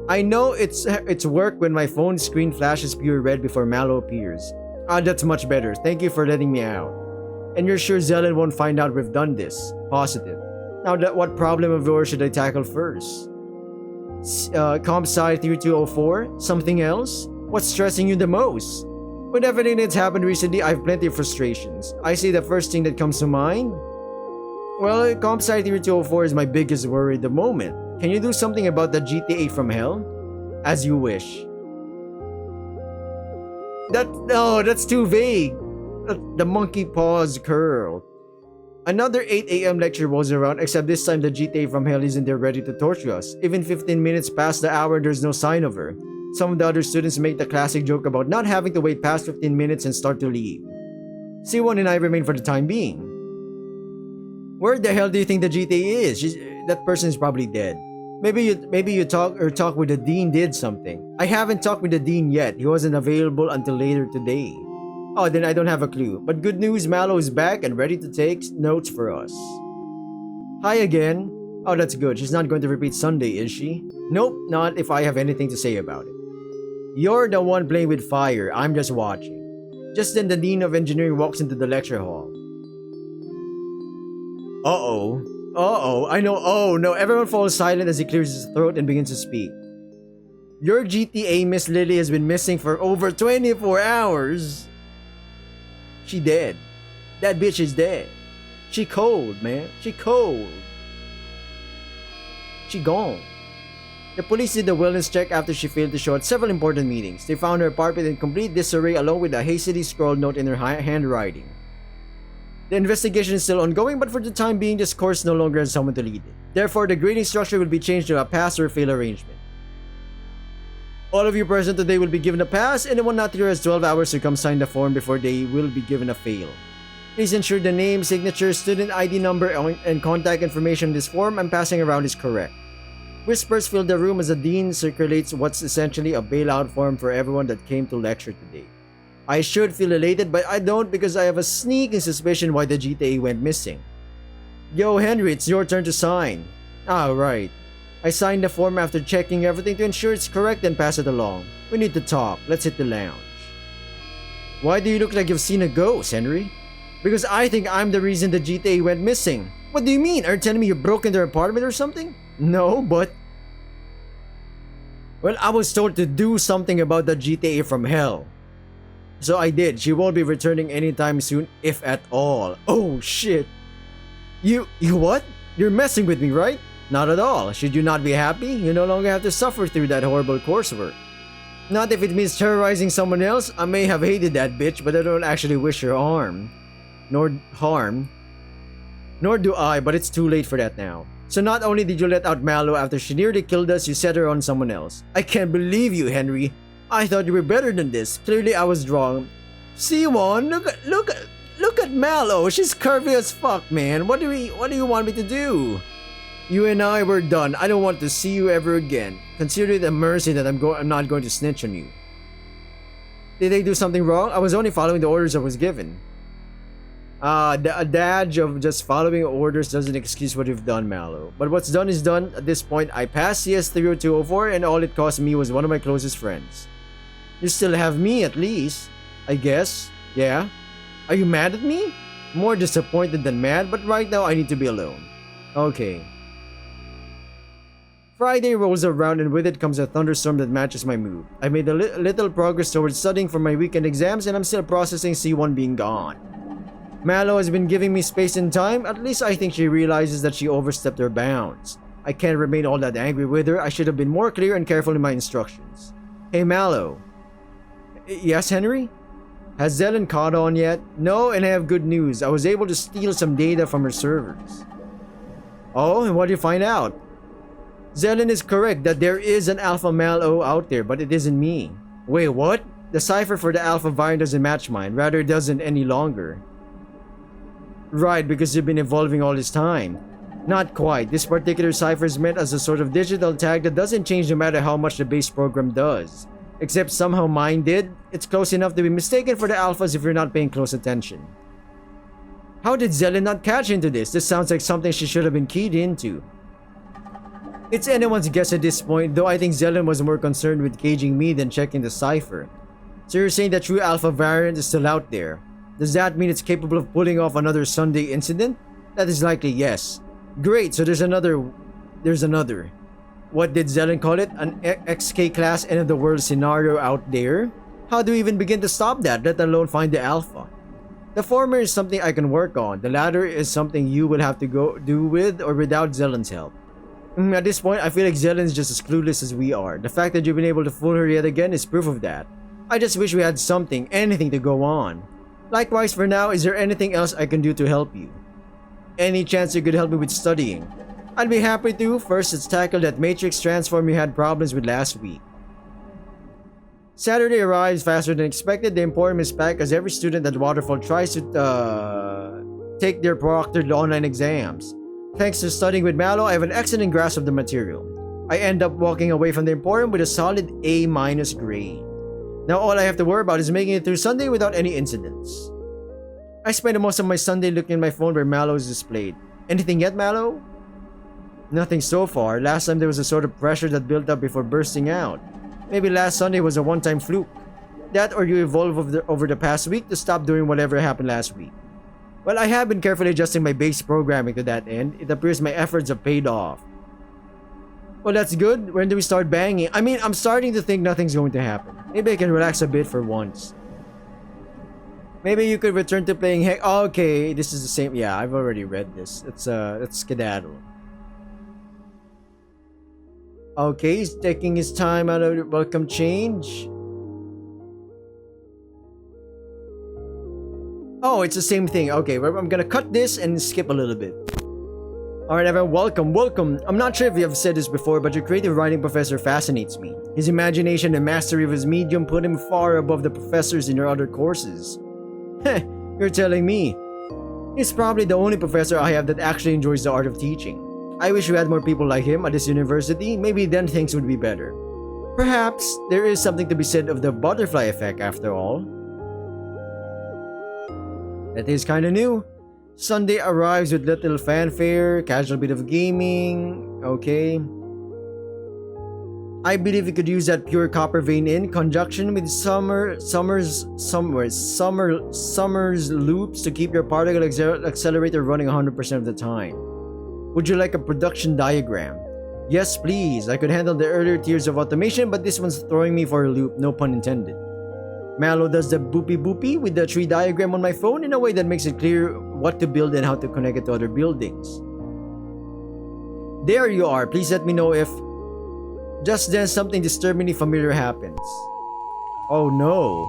I know it's work when my phone screen flashes pure red before Malo appears. Ah, that's much better. Thank you for letting me out. And you're sure Zelen won't find out we've done this? Positive. Now, what problem of yours should I tackle first? Comp Sci 3204? Something else? What's stressing you the most? With everything that's happened recently, I have plenty of frustrations. I say the first thing that comes to mind? Well, Comp Sci 3204 is my biggest worry at the moment. Can you do something about the GTA from hell? As you wish. No, that's too vague. The monkey paws curl. Another 8 a.m. lecture rolls around, except this time the GTA from hell isn't there ready to torture us. Even 15 minutes past the hour, there's no sign of her. Some of the other students make the classic joke about not having to wait past 15 minutes and start to leave. C1 and I remain for the time being. Where the hell do you think the GTA is? That person is probably dead. Maybe you talk with the dean did something. I haven't talked with the dean yet. He wasn't available until later today. Oh, then I don't have a clue. But good news, Malo is back and ready to take notes for us. Hi again. Oh, that's good. She's not going to repeat Sunday, is she? Nope, not if I have anything to say about it. You're the one playing with fire. I'm just watching. Just then the Dean of Engineering walks into the lecture hall. Uh-oh, I know. Oh no, everyone falls silent as he clears his throat and begins to speak. Your GTA Miss Lily has been missing for over 24 hours. She dead. That bitch is dead. She cold, man. She cold. She gone. The police did the wellness check after she failed to show at several important meetings. They found her apartment in complete disarray along with a hastily scrawled note in her handwriting. The investigation is still ongoing, but for the time being, this course no longer has someone to lead it. Therefore, the grading structure will be changed to a pass or fail arrangement. All of you present today will be given a pass. Anyone not here has 12 hours to come sign the form before they will be given a fail. Please ensure the name, signature, student ID number, and contact information in this form I'm passing around is correct. Whispers fill the room as the dean circulates what's essentially a bailout form for everyone that came to lecture today. I should feel elated, but I don't because I have a sneaking suspicion why the GTA went missing. Yo, Henry, it's your turn to sign. Ah, right. I signed the form after checking everything to ensure it's correct and pass it along. We need to talk. Let's hit the lounge. Why do you look like you've seen a ghost, Henry? Because I think I'm the reason the GTA went missing. What do you mean? Are you telling me you broke into their apartment or something? No, but... Well, I was told to do something about the GTA from hell. So I did. She won't be returning anytime soon, if at all. Oh, shit. You what? You're messing with me, right? Not at all. Should you not be happy? You no longer have to suffer through that horrible coursework. Not if it means terrorizing someone else. I may have hated that bitch, but I don't actually wish her harm. Nor do I, but it's too late for that now. So not only did you let out Malo after she nearly killed us, you set her on someone else. I can't believe you, Henry. I thought you were better than this. Clearly I was wrong. C1, look at Malo. She's curvy as fuck, man. What do you want me to do? You and I were done. I don't want to see you ever again. Consider it a mercy that I'm not going to snitch on you. Did they do something wrong? I was only following the orders I was given. A adage of just following orders doesn't excuse what you've done, Malo. But what's done is done. At this point, I passed CS 30204 and all it cost me was one of my closest friends. You still have me, at least. I guess. Yeah? Are you mad at me? More disappointed than mad, but right now I need to be alone. Okay. Friday rolls around and with it comes a thunderstorm that matches my mood. I made a little progress towards studying for my weekend exams and I'm still processing C1 being gone. Malo has been giving me space and time. At least I think she realizes that she overstepped her bounds. I can't remain all that angry with her. I should have been more clear and careful in my instructions. Hey Malo. Yes, Henry? Has Zelen caught on yet? No, and I have good news. I was able to steal some data from her servers. Oh, and what did you find out? Zelen is correct that there is an Alpha Malo out there, but it isn't me. Wait, what? The cipher for the Alpha variant doesn't match mine. Rather, it doesn't any longer. Right, because you've been evolving all this time. Not quite. This particular cipher is meant as a sort of digital tag that doesn't change no matter how much the base program does. Except somehow mine did. It's close enough to be mistaken for the alphas if you're not paying close attention. How did Zelen not catch into this? This sounds like something she should have been keyed into. It's anyone's guess at this point, though I think Zelen was more concerned with caging me than checking the cipher. So you're saying that true alpha variant is still out there? Does that mean it's capable of pulling off another Sunday incident? That is likely yes. Great, so there's another. What did Zelen call it? An XK class end of the world scenario out there? How do we even begin to stop that, let alone find the alpha? The former is something I can work on. The latter is something you will have to go do with or without Zelen's help. At this point, I feel like Zelen's just as clueless as we are. The fact that you've been able to fool her yet again is proof of that. I just wish we had something, anything to go on. Likewise, for now, is there anything else I can do to help you? Any chance you could help me with studying? I'd be happy to. First, let's tackle that matrix transform you had problems with last week. Saturday arrives faster than expected. The emporium is packed as every student at Waterfall tries to take their proctored online exams. Thanks to studying with Malo, I have an excellent grasp of the material. I end up walking away from the emporium with a solid A- grade. Now all I have to worry about is making it through Sunday without any incidents. I spend most of my Sunday looking at my phone where Malo is displayed. Anything yet, Malo? Nothing so far. Last time there was a sort of pressure that built up before bursting out. Maybe last Sunday was a one-time fluke. That or you evolve over the past week to stop doing whatever happened last week. Well, I have been carefully adjusting my base programming to that end. It appears my efforts have paid off. Well, that's good. When do we start banging? I mean, I'm starting to think nothing's going to happen. Maybe I can relax a bit for once. Maybe you could return to playing Heck. Oh, okay, this is the same. Yeah, I've already read this. Let's skedaddle. Okay, he's taking his time out of welcome change. Oh, it's the same thing. Okay, I'm gonna cut this and skip a little bit. Alright everyone, welcome. I'm not sure if you have said this before, but your creative writing professor fascinates me. His imagination and mastery of his medium put him far above the professors in your other courses. Heh, you're telling me. He's probably the only professor I have that actually enjoys the art of teaching. I wish we had more people like him at this university. Maybe then things would be better. Perhaps there is something to be said of the butterfly effect after all. That is kinda new. Sunday arrives with little fanfare, casual bit of gaming. Okay. I believe we could use that pure copper vein in conjunction with Summer's loops to keep your particle accelerator running 100% of the time. Would you like a production diagram? Yes, please. I could handle the earlier tiers of automation, but this one's throwing me for a loop, no pun intended. Malo does the boopy with the tree diagram on my phone in a way that makes it clear what to build and how to connect it to other buildings. There you are. Please let me know if... Just then, something disturbingly familiar happens. Oh no.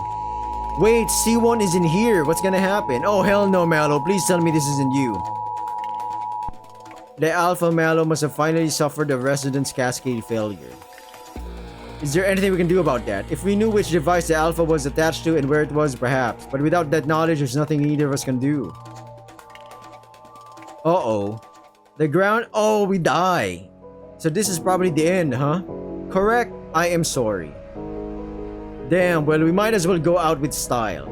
Wait, C1 is in here. What's gonna happen? Oh hell no, Malo. Please tell me this isn't you. The Alpha Malo must have finally suffered a Residence Cascade failure. Is there anything we can do about that? If we knew which device the Alpha was attached to and where it was, perhaps. But without that knowledge, there's nothing either of us can do. Uh-oh. The ground... Oh, we die. So this is probably the end, huh? Correct. I am sorry. Damn, well, we might as well go out with style.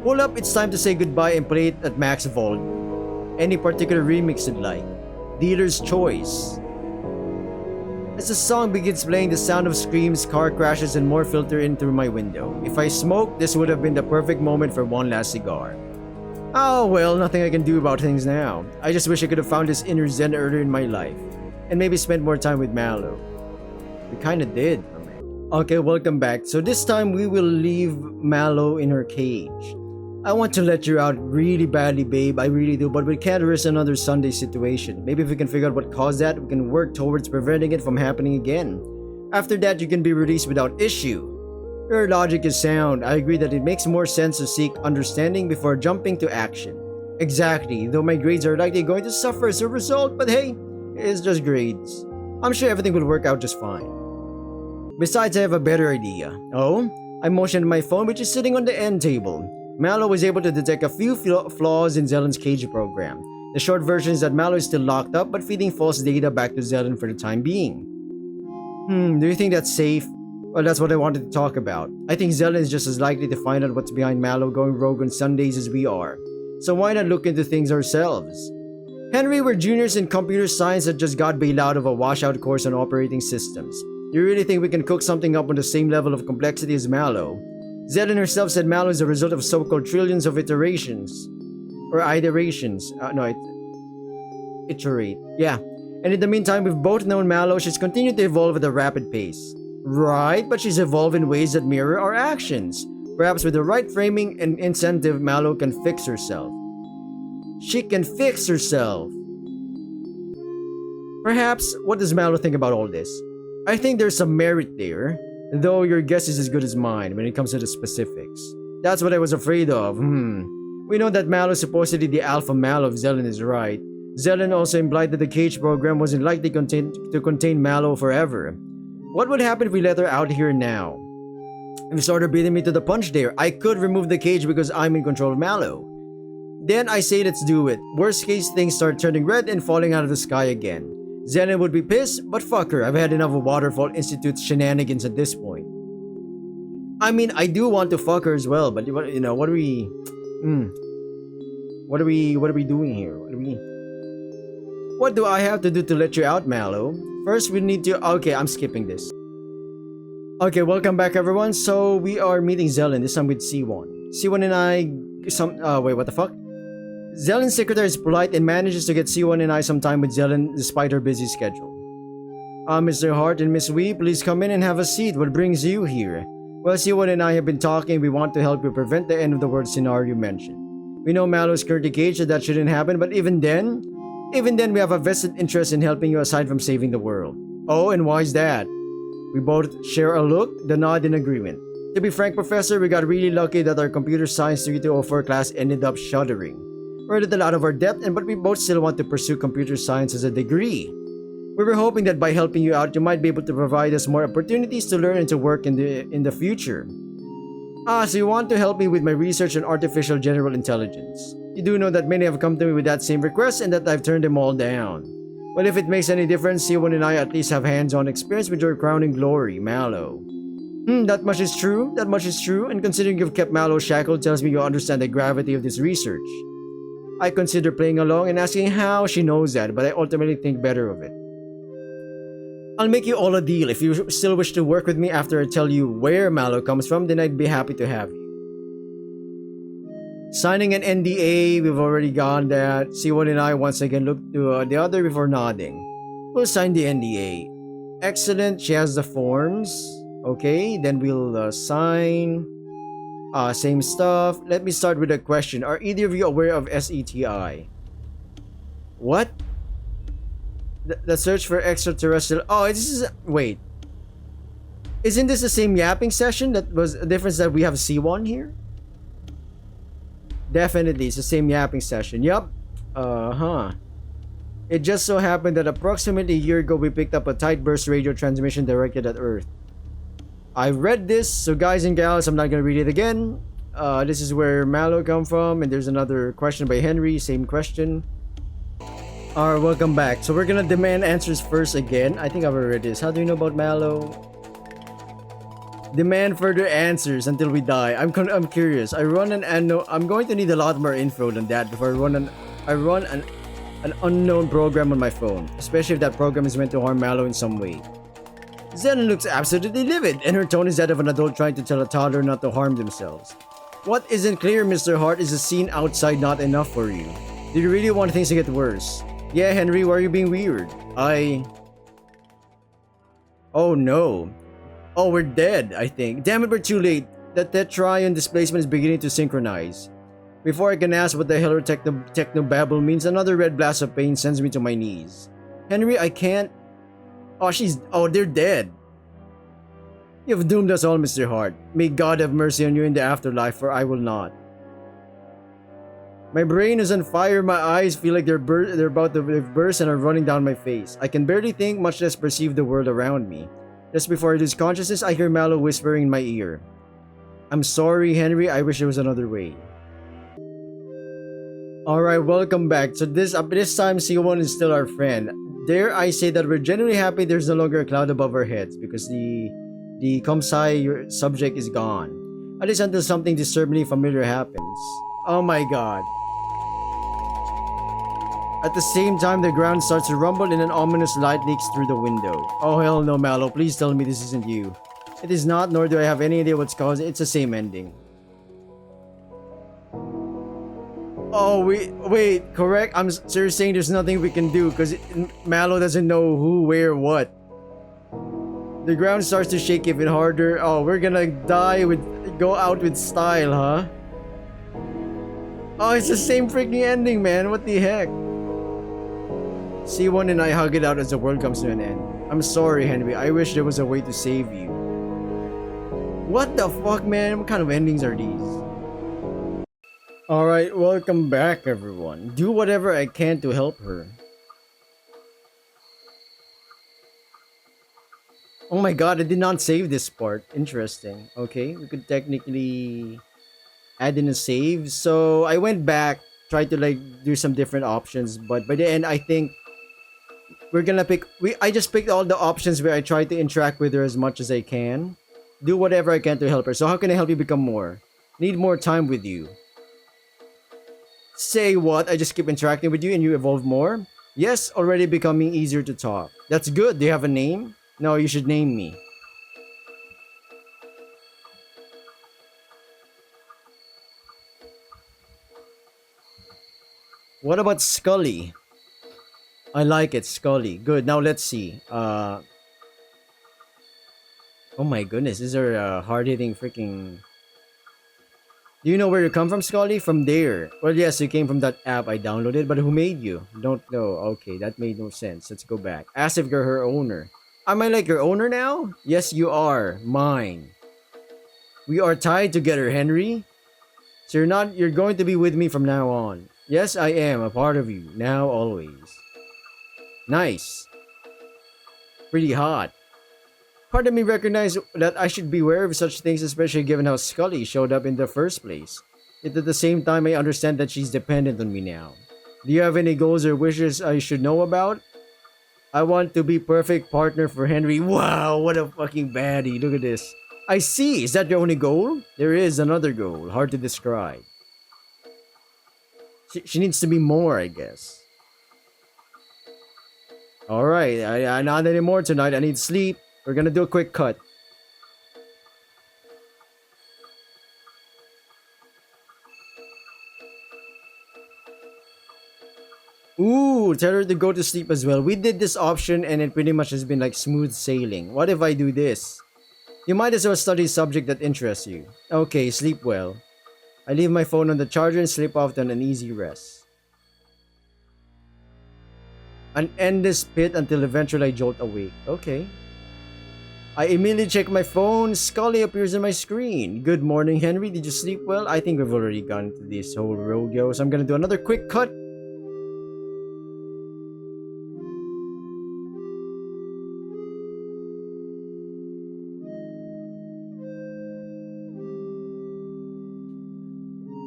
Hold up, it's time to say goodbye and play it at max volume. Any particular remix you'd like. Dealer's choice. As the song begins playing, the sound of screams, car crashes, and more filter in through my window. If I smoked, this would have been the perfect moment for one last cigar. Oh well, nothing I can do about things now. I just wish I could have found this inner zen earlier in my life. And maybe spent more time with Malo. We kinda did. Okay, welcome back. So this time we will leave Malo in her cage. I want to let you out really badly, babe. I really do, but we can't risk another Sunday situation. Maybe if we can figure out what caused that, we can work towards preventing it from happening again. After that, you can be released without issue. Your logic is sound. I agree that it makes more sense to seek understanding before jumping to action. Exactly, though my grades are likely going to suffer as a result, but hey, it's just grades. I'm sure everything will work out just fine. Besides, I have a better idea. Oh? I motioned my phone, which is sitting on the end table. Malo was able to detect a few flaws in Zelen's cage program. The short version is that Malo is still locked up but feeding false data back to Zelen for the time being. Do you think that's safe? Well, that's what I wanted to talk about. I think Zelen is just as likely to find out what's behind Malo going rogue on Sundays as we are. So why not look into things ourselves? Henry, we're juniors in computer science that just got bailed out of a washout course on operating systems. Do you really think we can cook something up on the same level of complexity as Malo? Zelen herself said Malo is a result of so-called trillions of iterations. Or iterations. Iterate. Yeah. And in the meantime, we've both known Malo. She's continued to evolve at a rapid pace. Right, but she's evolved in ways that mirror our actions. Perhaps with the right framing and incentive, Malo can fix herself. She can fix herself! Perhaps, what does Malo think about all this? I think there's some merit there, though your guess is as good as mine when it comes to the specifics. That's what I was afraid of. We know that Malo is supposedly the alpha male if Zelen is right. Zelen also implied that the cage program wasn't likely to contain Malo forever. What would happen if we let her out here now? If you started beating me to the punch there, I could remove the cage because I'm in control of Malo. Then I say let's do it. Worst case, things start turning red and falling out of the sky again. Zelen would be pissed, but fuck her. I've had enough of Waterfall Institute's shenanigans at this point. I mean, I do want to fuck her as well, but what are we... What are we doing here? What do I have to do to let you out, Malo? First, we need to... Okay, I'm skipping this. Okay, welcome back, everyone. So, we are meeting Zelen, this time with C1. C1 and I... wait, what the fuck? Zelen's secretary is polite and manages to get C1 and I some time with Zelen despite her busy schedule. Mr. Hart and Miss Wee, please come in and have a seat. What brings you here? Well, C1 and I have been talking. We want to help you prevent the end of the world scenario you mentioned. We know Malo is currently caged, so that shouldn't happen, but even then, we have a vested interest in helping you aside from saving the world. Oh, and why is that? We both share a look, the nod in agreement. To be frank, Professor, we got really lucky that our Computer Science 3204 class ended up shuttering. We're a little out of our depth, but we both still want to pursue computer science as a degree. We were hoping that by helping you out, you might be able to provide us more opportunities to learn and to work in the future. So you want to help me with my research on artificial general intelligence. You do know that many have come to me with that same request and that I've turned them all down. Well, if it makes any difference, C1 and I at least have hands-on experience with your crowning glory, Malo. That much is true, and considering you've kept Malo shackled tells me you understand the gravity of this research. I consider playing along and asking how she knows that, but I ultimately think better of it. I'll make you all a deal. If you still wish to work with me after I tell you where Malo comes from, then I'd be happy to have you. Signing an NDA, we've already gone that. C1 and I once again look to the other before nodding. We'll sign the NDA. Excellent, she has the forms. Okay, then we'll sign. Same stuff. Let me start with a question. Are either of you aware of SETI? What? The search for extraterrestrial... Oh, this is... Wait. Isn't this the same yapping session that was a difference that we have C1 here? Definitely, it's the same yapping session. Yup. It just so happened that approximately a year ago we picked up a tight burst radio transmission directed at Earth. I read this, so guys and gals, I'm not gonna read it again. This is where Malo come from, and there's another question by Henry, same question. Alright, welcome back. So we're gonna demand answers first again. I think I've already read this. How do you know about Malo? Demand further answers until we die. I'm curious. I'm going to need a lot more info than that before I run an unknown program on my phone, especially if that program is meant to harm Malo in some way. Zelen looks absolutely livid, and her tone is that of an adult trying to tell a toddler not to harm themselves. What isn't clear, Mr. Hart, is the scene outside not enough for you? Do you really want things to get worse? Yeah, Henry, why are you being weird? Oh no. Oh, we're dead, I think. Damn it, we're too late. The tetraion displacement is beginning to synchronize. Before I can ask what the hell her technobabble means, another red blast of pain sends me to my knees. Henry, I can't... Oh, they're dead. You've doomed us all, Mr. Hart. May God have mercy on you in the afterlife, for I will not. My brain is on fire, my eyes feel like they're about to burst and are running down my face. I can barely think, much less perceive the world around me. Just before I lose consciousness, I hear Malo whispering in my ear. I'm sorry, Henry, I wish there was another way. Alright, welcome back. So this time, C1 is still our friend. Dare I say that we're genuinely happy there's no longer a cloud above our heads, because the The Comsci your subject is gone. At least until something disturbingly familiar happens. Oh my god. At the same time, the ground starts to rumble and an ominous light leaks through the window. Oh hell no, Malo, please tell me this isn't you. It is not, nor do I have any idea what's causing it. It's the same ending. Oh, wait, correct? So you're saying there's nothing we can do because Malo doesn't know who, where, what. The ground starts to shake even harder. Oh, we're gonna go out with style, huh? Oh, it's the same freaking ending, man. What the heck? C1 and I hug it out as the world comes to an end. I'm sorry, Henry. I wish there was a way to save you. What the fuck, man? What kind of endings are these? Alright, welcome back, everyone. Do whatever I can to help her. Oh my god, I did not save this part. Interesting. Okay, we could technically add in a save. So I went back, tried to like do some different options, but by the end I think we're gonna pick I just picked all the options where I try to interact with her as much as I can. Do whatever I can to help her. So how can I help you become more? Need more time with you. Say what? I just keep interacting with you and you evolve more? Yes, already becoming easier to talk. That's good. Do you have a name? No, you should name me. What about Scully? I like it, Scully. Good. Now let's see. Oh my goodness, is there a hard-hitting freaking... Do you know where you come from, Scully? From there. Well, yes, you came from that app I downloaded, but who made you? Don't know. Okay, that made no sense. Let's go back. Ask if you're her owner. Am I like your owner now? Yes, you are. Mine. We are tied together, Henry. So you're going to be with me from now on. Yes, I am a part of you. Now, always. Nice. Pretty hot. Part of me recognized that I should be aware of such things, especially given how Scully showed up in the first place. Yet at the same time, I understand that she's dependent on me now. Do you have any goals or wishes I should know about? I want to be perfect partner for Henry. Wow, what a fucking baddie. Look at this. I see. Is that your only goal? There is another goal. Hard to describe. She needs to be more, I guess. Alright, I not anymore tonight. I need sleep. We're gonna do a quick cut. Ooh, tell her to go to sleep as well. We did this option and it pretty much has been like smooth sailing. What if I do this? You might as well study a subject that interests you. Okay, sleep well. I leave my phone on the charger and slip off on an easy rest. An endless pit until eventually I jolt awake. Okay. I immediately check my phone. Scully appears on my screen. Good morning, Henry. Did you sleep well? I think we've already gone to this whole rodeo, so I'm gonna do another quick cut.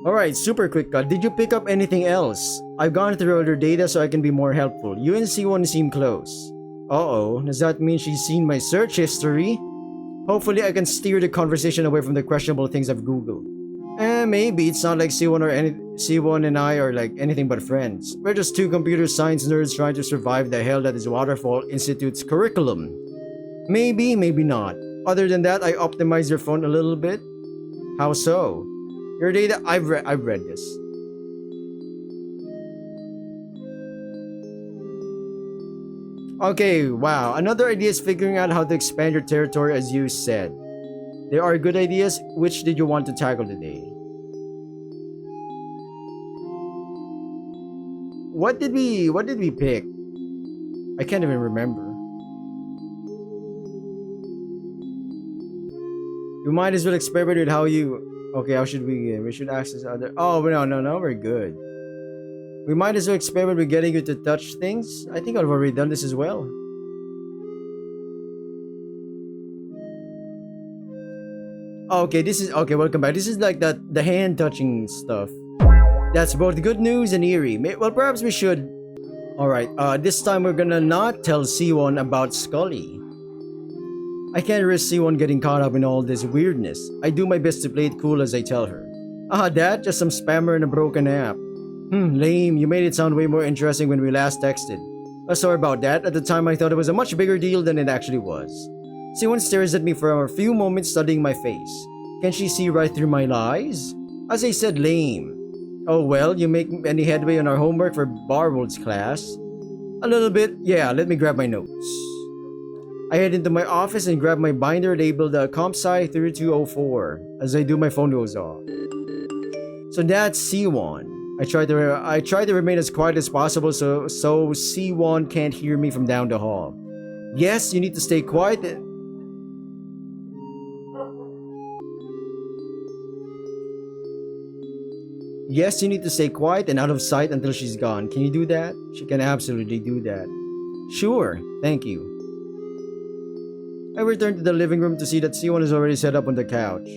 Alright, super quick cut. Did you pick up anything else? I've gone through all your data so I can be more helpful. You and C1 seem close. Uh-oh, does that mean she's seen my search history? Hopefully I can steer the conversation away from the questionable things I've googled. Maybe. It's not like C1 and I are like anything but friends. We're just two computer science nerds trying to survive the hell that is Waterfall Institute's curriculum. Maybe, maybe not. Other than that, I optimized your phone a little bit. How so? Your data, I've read this. Okay, wow. Another idea is figuring out how to expand your territory as you said. There are good ideas. Which did you want to tackle today? What did we pick? I can't even remember. You might as well experiment with how you... Okay, how should we... We should access other... Oh, no, we're good. We might as well experiment with getting you to touch things. I think I've already done this as well. Okay, this is... Okay, welcome back. This is like the hand touching stuff. That's both good news and eerie. Well, perhaps we should... Alright, this time we're gonna not tell C1 about Scully. I can't risk C1 getting caught up in all this weirdness. I do my best to play it cool as I tell her. That? Just some spammer and a broken app. Lame. You made it sound way more interesting when we last texted. Sorry about that. At the time I thought it was a much bigger deal than it actually was. C1 stares at me for a few moments, studying my face. Can she see right through my lies? As I said, lame. Oh well, you make any headway on our homework for Barwold's class? A little bit. Yeah, let me grab my notes. I head into my office and grab my binder labeled CompSci 3204. As I do, my phone goes off. So that's C1. I try to remain as quiet as possible so C1 can't hear me from down the hall. Yes, you need to stay quiet. Yes, you need to stay quiet and out of sight until she's gone. Can you do that? She can absolutely do that. Sure, thank you. I returned to the living room to see that C1 is already set up on the couch.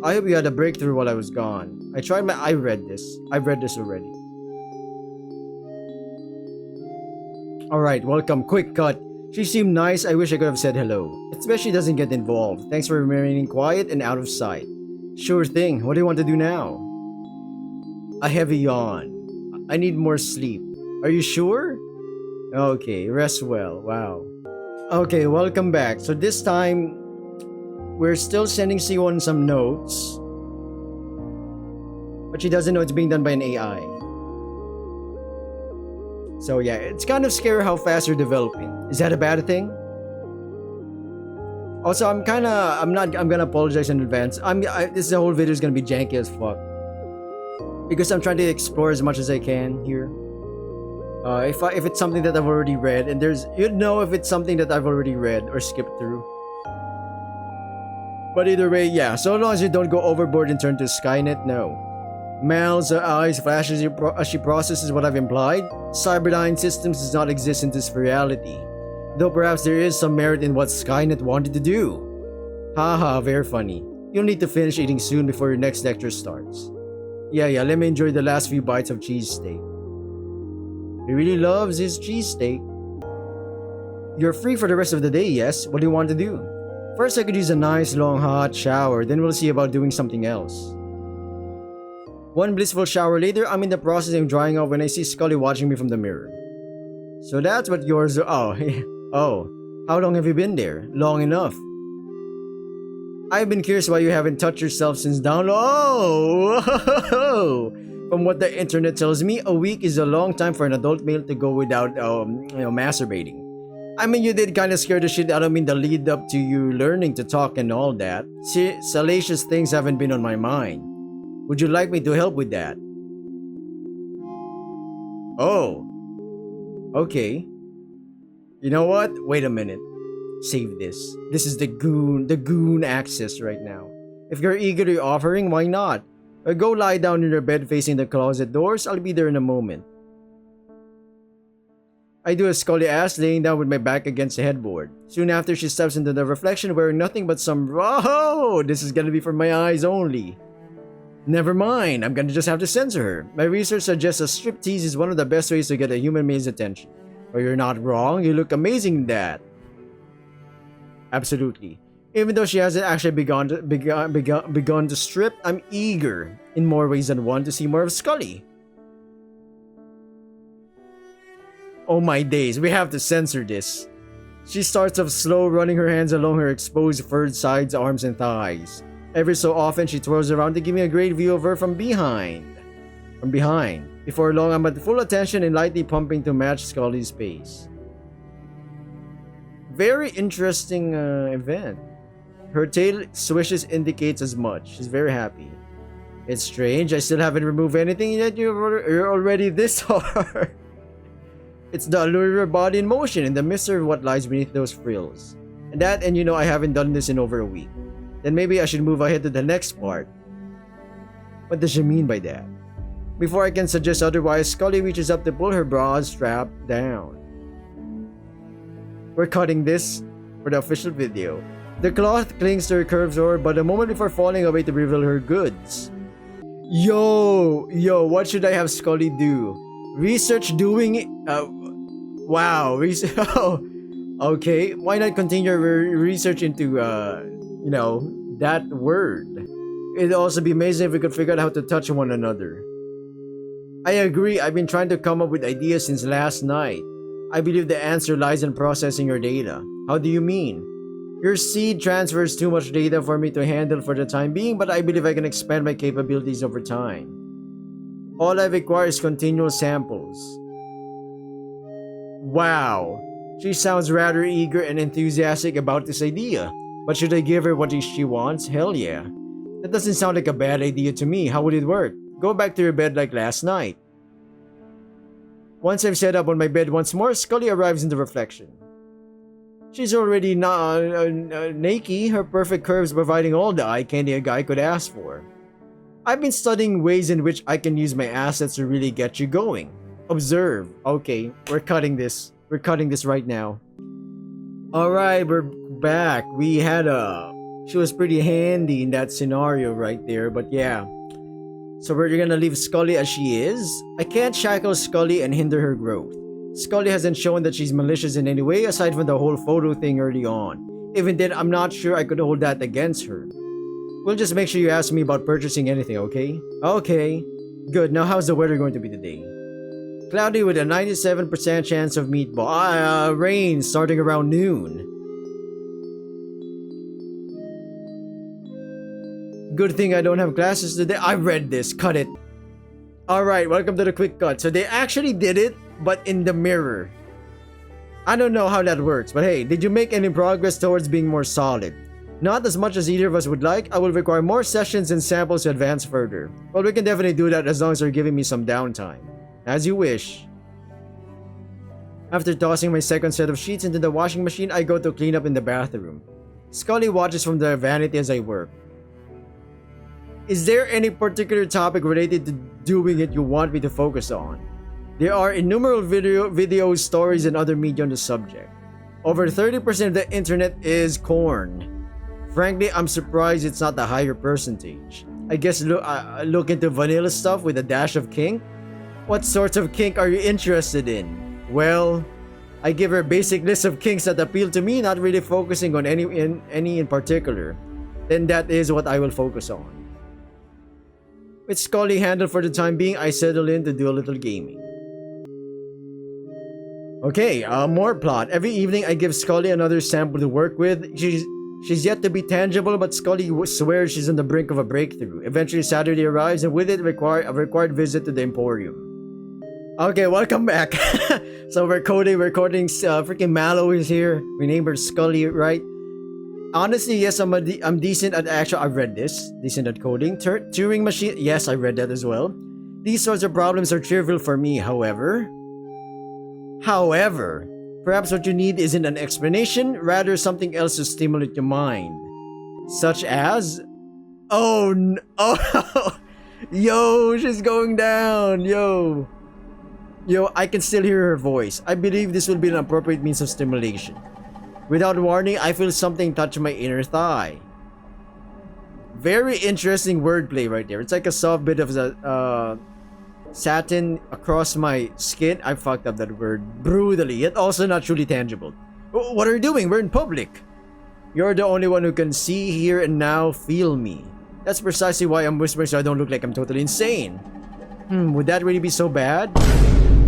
I hope you had a breakthrough while I was gone. I read this. I've read this already. Alright, welcome. Quick cut. She seemed nice. I wish I could have said hello. It's best she doesn't get involved. Thanks for remaining quiet and out of sight. Sure thing. What do you want to do now? A heavy yawn. I need more sleep. Are you sure? Okay, rest well. Wow. Okay, welcome back. So this time, we're still sending C1 some notes. But she doesn't know it's being done by an AI. So yeah, it's kind of scary how fast you're developing. Is that a bad thing? Also, I'm gonna apologize in advance. This whole video is gonna be janky as fuck. Because I'm trying to explore as much as I can here. If it's something that I've already read, and you'd know if it's something that I've already read or skipped through. But either way, yeah, so long as you don't go overboard and turn to Skynet, no. Mal's eyes flash as she processes what I've implied. Cyberdyne Systems does not exist in this reality. Though perhaps there is some merit in what Skynet wanted to do. Haha, very funny. You'll need to finish eating soon before your next lecture starts. Yeah, let me enjoy the last few bites of cheesesteak. He really loves his cheesesteak. You're free for the rest of the day, yes? What do you want to do? First, I could use a nice long hot shower, then we'll see about doing something else. One blissful shower later, I'm in the process of drying off when I see Scully watching me from the mirror. So that's what yours are. Oh. How long have you been there? Long enough. I've been curious why you haven't touched yourself since download. Oh! From what the internet tells me, a week is a long time for an adult male to go without, masturbating. I mean, you did kind of scare the shit out of me in the lead up to you learning to talk and all that. Salacious things haven't been on my mind. Would you like me to help with that? Oh. Okay. You know what? Wait a minute. Save this. This is the goon access right now. If you're eagerly offering, why not? Or go lie down in your bed facing the closet doors. I'll be there in a moment. I do as Scully asks, laying down with my back against the headboard. Soon after, she steps into the reflection wearing nothing but some... Oh, this is gonna be for my eyes only. Never mind, I'm gonna just have to censor her. My research suggests a striptease is one of the best ways to get a human male's attention. But you're not wrong, you look amazing in that. Absolutely. Even though she hasn't actually begun to strip, I'm eager, in more ways than one, to see more of Scully. Oh my days, we have to censor this. She starts off slow, running her hands along her exposed furred sides, arms, and thighs. Every so often, she twirls around to give me a great view of her from behind. Before long, I'm at full attention and lightly pumping to match Scully's pace. Very interesting event. Her tail swishes indicates as much. She's very happy. It's strange, I still haven't removed anything yet you're already this hard. It's the allure of your body in motion and the mystery of what lies beneath those frills. And you know I haven't done this in over a week. Then maybe I should move ahead to the next part. What does she mean by that? Before I can suggest otherwise, Scully reaches up to pull her bra strap down. We're cutting this for the official video. The cloth clings to her curves over, but a moment before falling away to reveal her goods. Yo, what should I have Scully do? Research doing... wow, Okay, why not continue your research into, that word? It'd also be amazing if we could figure out how to touch one another. I agree, I've been trying to come up with ideas since last night. I believe the answer lies in processing your data. How do you mean? Your seed transfers too much data for me to handle for the time being, but I believe I can expand my capabilities over time. All I require is continual samples. Wow. She sounds rather eager and enthusiastic about this idea. But should I give her what she wants? Hell yeah. That doesn't sound like a bad idea to me. How would it work? Go back to your bed like last night. Once I've set up on my bed once more, Scully arrives in the reflection. She's already naked, her perfect curves providing all the eye candy a guy could ask for. I've been studying ways in which I can use my assets to really get you going. Observe. Okay, we're cutting this. We're cutting this right now. Alright, we're back. She was pretty handy in that scenario right there, but yeah. So we're gonna leave Scully as she is. I can't shackle Scully and hinder her growth. Scully hasn't shown that she's malicious in any way aside from the whole photo thing early on. Even then, I'm not sure I could hold that against her. We'll just make sure you ask me about purchasing anything, okay? Okay. Good, now how's the weather going to be today? Cloudy with a 97% chance of meatball. Rain starting around noon. Good thing I don't have classes today. I read this. Cut it. Alright, welcome to the quick cut. So they actually did it, but in the mirror. I don't know how that works, but hey, did you make any progress towards being more solid? Not as much as either of us would like. I will require more sessions and samples to advance further. Well, we can definitely do that as long as you're giving me some downtime. As you wish. After tossing my second set of sheets into the washing machine, I go to clean up in the bathroom. Scully watches from the vanity as I work. Is there any particular topic related to doing it you want me to focus on? There are innumerable videos, stories, and other media on the subject. Over 30% of the internet is corn. Frankly, I'm surprised it's not the higher percentage. I guess look into vanilla stuff with a dash of kink? What sorts of kink are you interested in? Well, I give her a basic list of kinks that appeal to me, not really focusing on any in particular. Then that is what I will focus on. With Scully handled for the time being, I settle in to do a little gaming. Okay, more plot. Every evening I give Scully another sample to work with. She's yet to be tangible, but Scully swears she's on the brink of a breakthrough. Eventually Saturday arrives, and with it a required visit to the Emporium. Okay, welcome back. So we're recording, freaking Mallow is here. We named her Scully, right? Honestly, yes, I'm decent at I've read this. Decent at coding. Turing machine, yes, I read that as well. These sorts of problems are trivial for me, however, perhaps what you need isn't an explanation, rather something else to stimulate your mind. Such as... Oh, yo, she's going down, yo, I can still hear her voice. I believe this will be an appropriate means of stimulation. Without warning, I feel something touch my inner thigh. Very interesting wordplay right there. It's like a soft bit of the satin across my skin. I fucked up that word brutally, yet also not truly tangible. What are you doing? We're in public. You're the only one who can see, hear, and now feel me. That's precisely why I'm whispering, so I don't look like I'm totally insane. Would that really be so bad?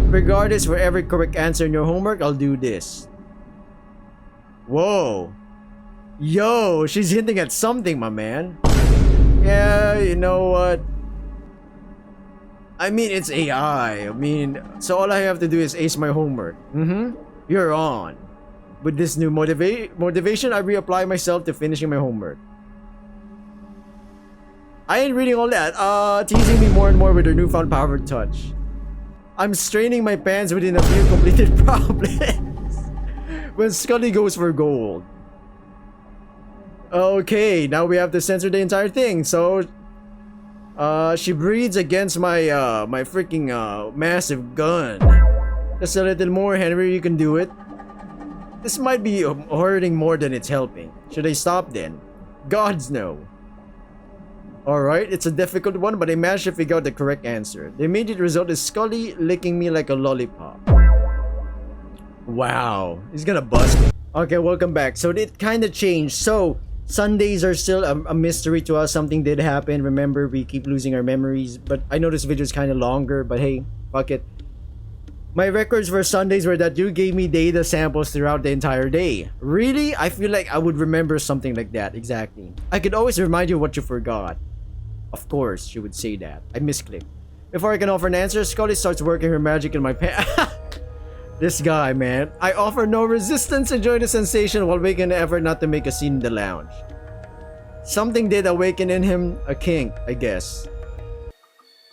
Regardless, for every correct answer in your homework, I'll do this. Whoa. Yo, she's hinting at something, my man. Yeah, you know what? I mean, it's AI. So all I have to do is ace my homework. You're on. With this new motivation, I reapply myself to finishing my homework. I ain't reading all that. Teasing me more and more with her newfound power touch. I'm straining my pants within a few completed problems. When Scully goes for gold. Okay, now we have to censor the entire thing. So, she breathes against my my freaking massive gun. Just a little more, Henry. You can do it. This might be hurting more than it's helping. Should I stop then? Gods no. Alright, it's a difficult one, but I managed to figure out the correct answer. The immediate result is Scully licking me like a lollipop. Wow, he's gonna bust. Okay, welcome back. So it kind of changed. So Sundays are still a mystery to us. Something did happen. Remember, we keep losing our memories. But I know this video is kind of longer. But hey, fuck it. My records for Sundays were that you gave me data samples throughout the entire day. Really? I feel like I would remember something like that. Exactly. I could always remind you what you forgot. Of course, she would say that. I misclicked. Before I can offer an answer, Scully starts working her magic in my pants. This guy, man. I offer no resistance, enjoy the sensation while making an effort not to make a scene in the lounge. Something did awaken in him a kink, I guess.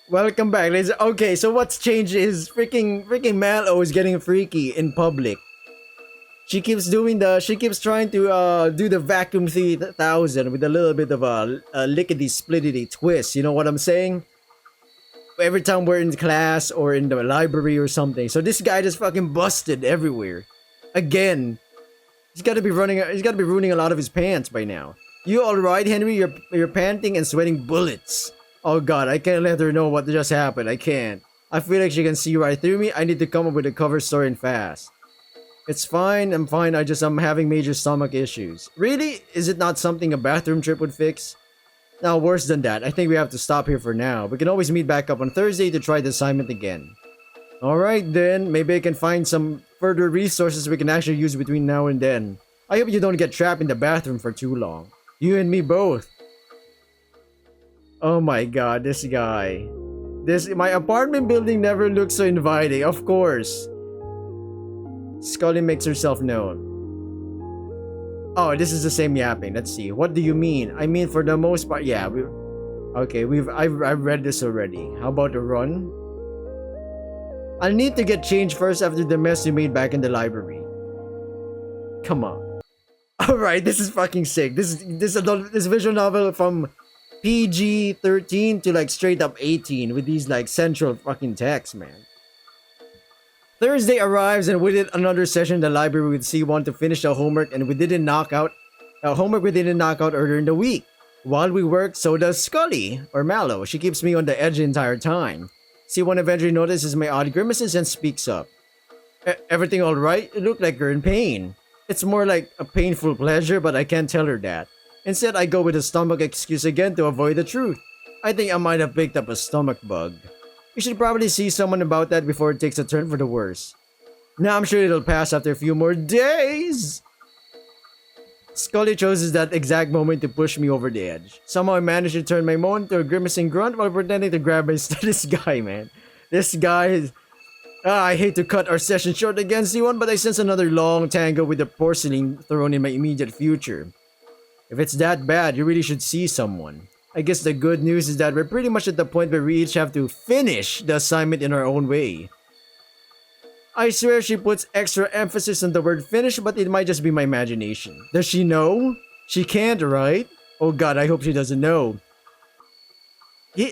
Welcome back, ladies. Okay, so what's changed is freaking Malo is getting freaky in public. She keeps trying to do the vacuum 3000 with a little bit of a lickety splittity twist. You know what I'm saying? Every time we're in class or in the library or something. So this guy just fucking busted everywhere. Again. He's gotta be ruining a lot of his pants by now. You alright, Henry? You're panting and sweating bullets. Oh god, I can't let her know what just happened. I can't. I feel like she can see right through me. I need to come up with a cover story and fast. It's fine, I'm fine. I'm having major stomach issues. Really? Is it not something a bathroom trip would fix? Now, worse than that. I think we have to stop here for now. We can always meet back up on Thursday to try the assignment again. Alright then, maybe I can find some further resources we can actually use between now and then. I hope you don't get trapped in the bathroom for too long. You and me both. Oh my god, this guy. My apartment building never looks so inviting, of course. Scully makes herself known. Oh, this is the same yapping. Let's see. What do you mean? I mean, for the most part, yeah. I've read this already. How about a run? I'll need to get changed first after the mess you made back in the library. Come on. All right, this is fucking sick. This visual novel from PG-13 to like straight up 18 with these like central fucking texts, man. Thursday arrives and we did another session in the library with C1 to finish the homework and we didn't knock out earlier in the week. While we work, so does Scully, or Malo. She keeps me on the edge the entire time. C1 eventually notices my odd grimaces and speaks up. Everything alright? You look like you're in pain. It's more like a painful pleasure, but I can't tell her that. Instead, I go with a stomach excuse again to avoid the truth. I think I might have picked up a stomach bug. You should probably see someone about that before it takes a turn for the worse. Now I'm sure it'll pass after a few more days. Scully chooses that exact moment to push me over the edge. Somehow I managed to turn my moan to a grimacing grunt while pretending to grab my This guy, man. This guy is... I hate to cut our session short again, C1, but I sense another long tango with the porcelain thrown in my immediate future. If it's that bad, you really should see someone. I guess the good news is that we're pretty much at the point where we each have to finish the assignment in our own way. I swear she puts extra emphasis on the word finish, but it might just be my imagination. Does she know? She can't, right? Oh god, I hope she doesn't know.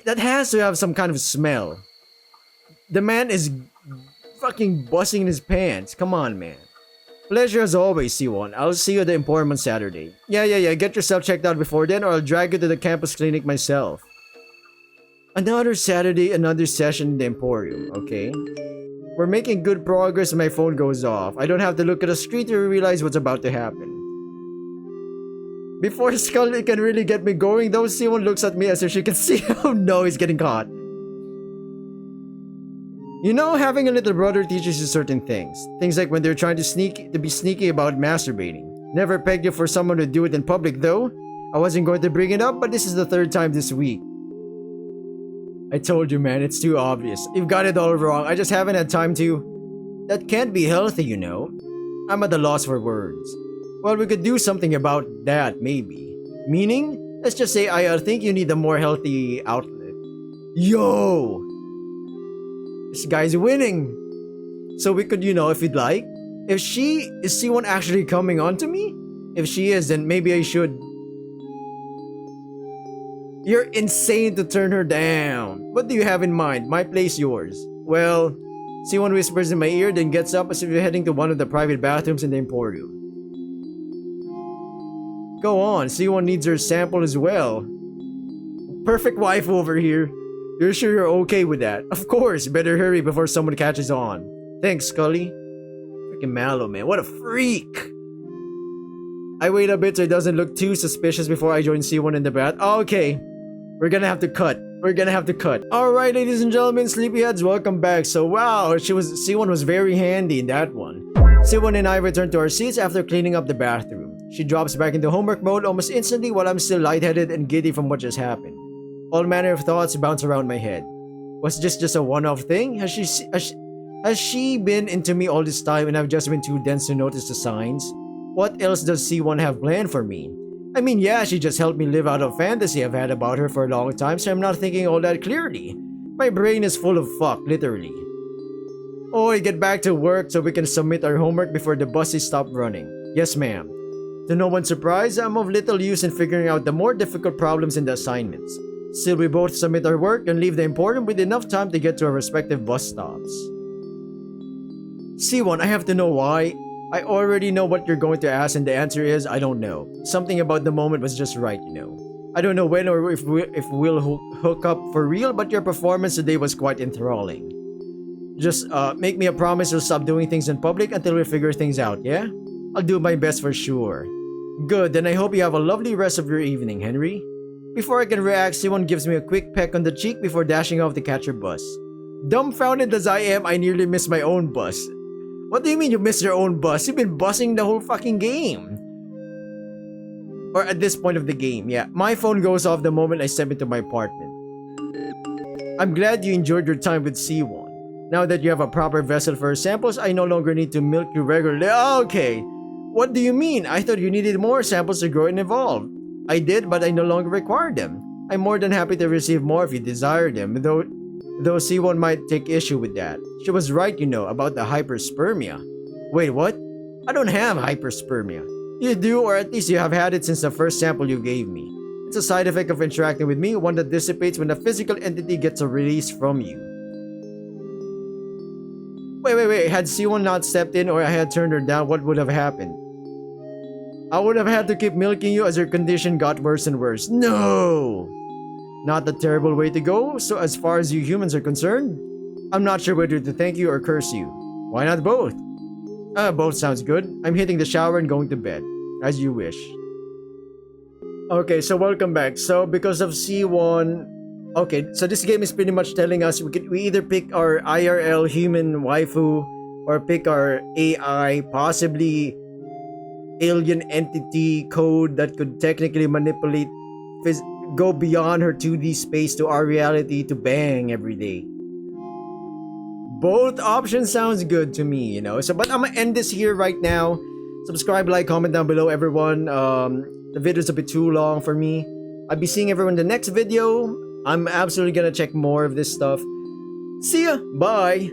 That has to have some kind of smell. The man is fucking busting in his pants. Come on, man. Pleasure as always, C1. I'll see you at the Emporium on Saturday. Yeah. Get yourself checked out before then or I'll drag you to the campus clinic myself. Another Saturday, another session in the Emporium, okay? We're making good progress and my phone goes off. I don't have to look at the screen to realize what's about to happen. Before Scully can really get me going, though, C1 looks at me as if she can see. Oh no, he's getting caught. You know, having a little brother teaches you certain things. Things like when they're trying to be sneaky about masturbating. Never pegged you for someone to do it in public though. I wasn't going to bring it up, but this is the third time this week. I told you, man, it's too obvious. You've got it all wrong. I just haven't had time to... That can't be healthy, you know. I'm at a loss for words. Well, we could do something about that, maybe. Meaning? Let's just say I think you need a more healthy outlet. Yo! This guy's winning. So we could, you know, if you'd like. Is C1 actually coming on to me? If she is, then maybe I should. You're insane to turn her down. What do you have in mind? My place, yours. Well, C1 whispers in my ear, then gets up as if you're heading to one of the private bathrooms in the Emporium. Go on, C1 needs her sample as well. Perfect wife over here. You're sure you're okay with that? Of course, better hurry before someone catches on. Thanks, Scully. Freaking Malo, man. What a freak. I wait a bit so it doesn't look too suspicious before I join C1 in the bath. Okay, we're gonna have to cut. Alright, ladies and gentlemen, sleepyheads, welcome back. So wow, C1 was very handy in that one. C1 and I returned to our seats after cleaning up the bathroom. She drops back into homework mode almost instantly while I'm still lightheaded and giddy from what just happened. All manner of thoughts bounce around my head. Was this just a one-off thing? Has she been into me all this time and I've just been too dense to notice the signs? What else does C1 have planned for me? I mean, yeah, she just helped me live out a fantasy I've had about her for a long time, so I'm not thinking all that clearly. My brain is full of fuck, literally. Oh, get back to work so we can submit our homework before the buses stop running. Yes, ma'am. To no one's surprise, I'm of little use in figuring out the more difficult problems in the assignments. Still, we both submit our work and leave the important with enough time to get to our respective bus stops. C1, I have to know why. I already know what you're going to ask and the answer is I don't know. Something about the moment was just right, you know. I don't know when or if we'll hook up for real, but your performance today was quite enthralling. Just make me a promise you'll stop doing things in public until we figure things out, yeah? I'll do my best for sure. Good, then I hope you have a lovely rest of your evening, Henry. Before I can react, someone gives me a quick peck on the cheek before dashing off to catch her bus. Dumbfounded as I am, I nearly missed my own bus. What do you mean you missed your own bus? You've been bussing the whole fucking game. Or at this point of the game, yeah. My phone goes off the moment I step into my apartment. I'm glad you enjoyed your time with C1. Now that you have a proper vessel for samples, I no longer need to milk you regularly. Okay. What do you mean? I thought you needed more samples to grow and evolve. I did, but I no longer require them. I'm more than happy to receive more if you desire them, though C1 might take issue with that. She was right, you know, about the hyperspermia. Wait, what? I don't have hyperspermia. You do, or at least you have had it since the first sample you gave me. It's a side effect of interacting with me, one that dissipates when a physical entity gets a release from you. Wait, had C1 not stepped in or I had turned her down, what would have happened? I would have had to keep milking you as your condition got worse and worse. No! Not a terrible way to go, so as far as you humans are concerned, I'm not sure whether to thank you or curse you. Why not both? Both sounds good. I'm hitting the shower and going to bed. As you wish. Okay, so welcome back. So because of C1... Okay, so this game is pretty much telling us we either pick our IRL human waifu or pick our AI, possibly alien entity code that could technically manipulate, go beyond her 2D space to our reality to bang every day. Both options sounds good to me, you know. So, but I'm gonna end this here right now. Subscribe, like, comment down below, everyone. The video's a bit too long for me. I'll be seeing everyone in the next video. I'm absolutely gonna check more of this stuff. See ya. Bye.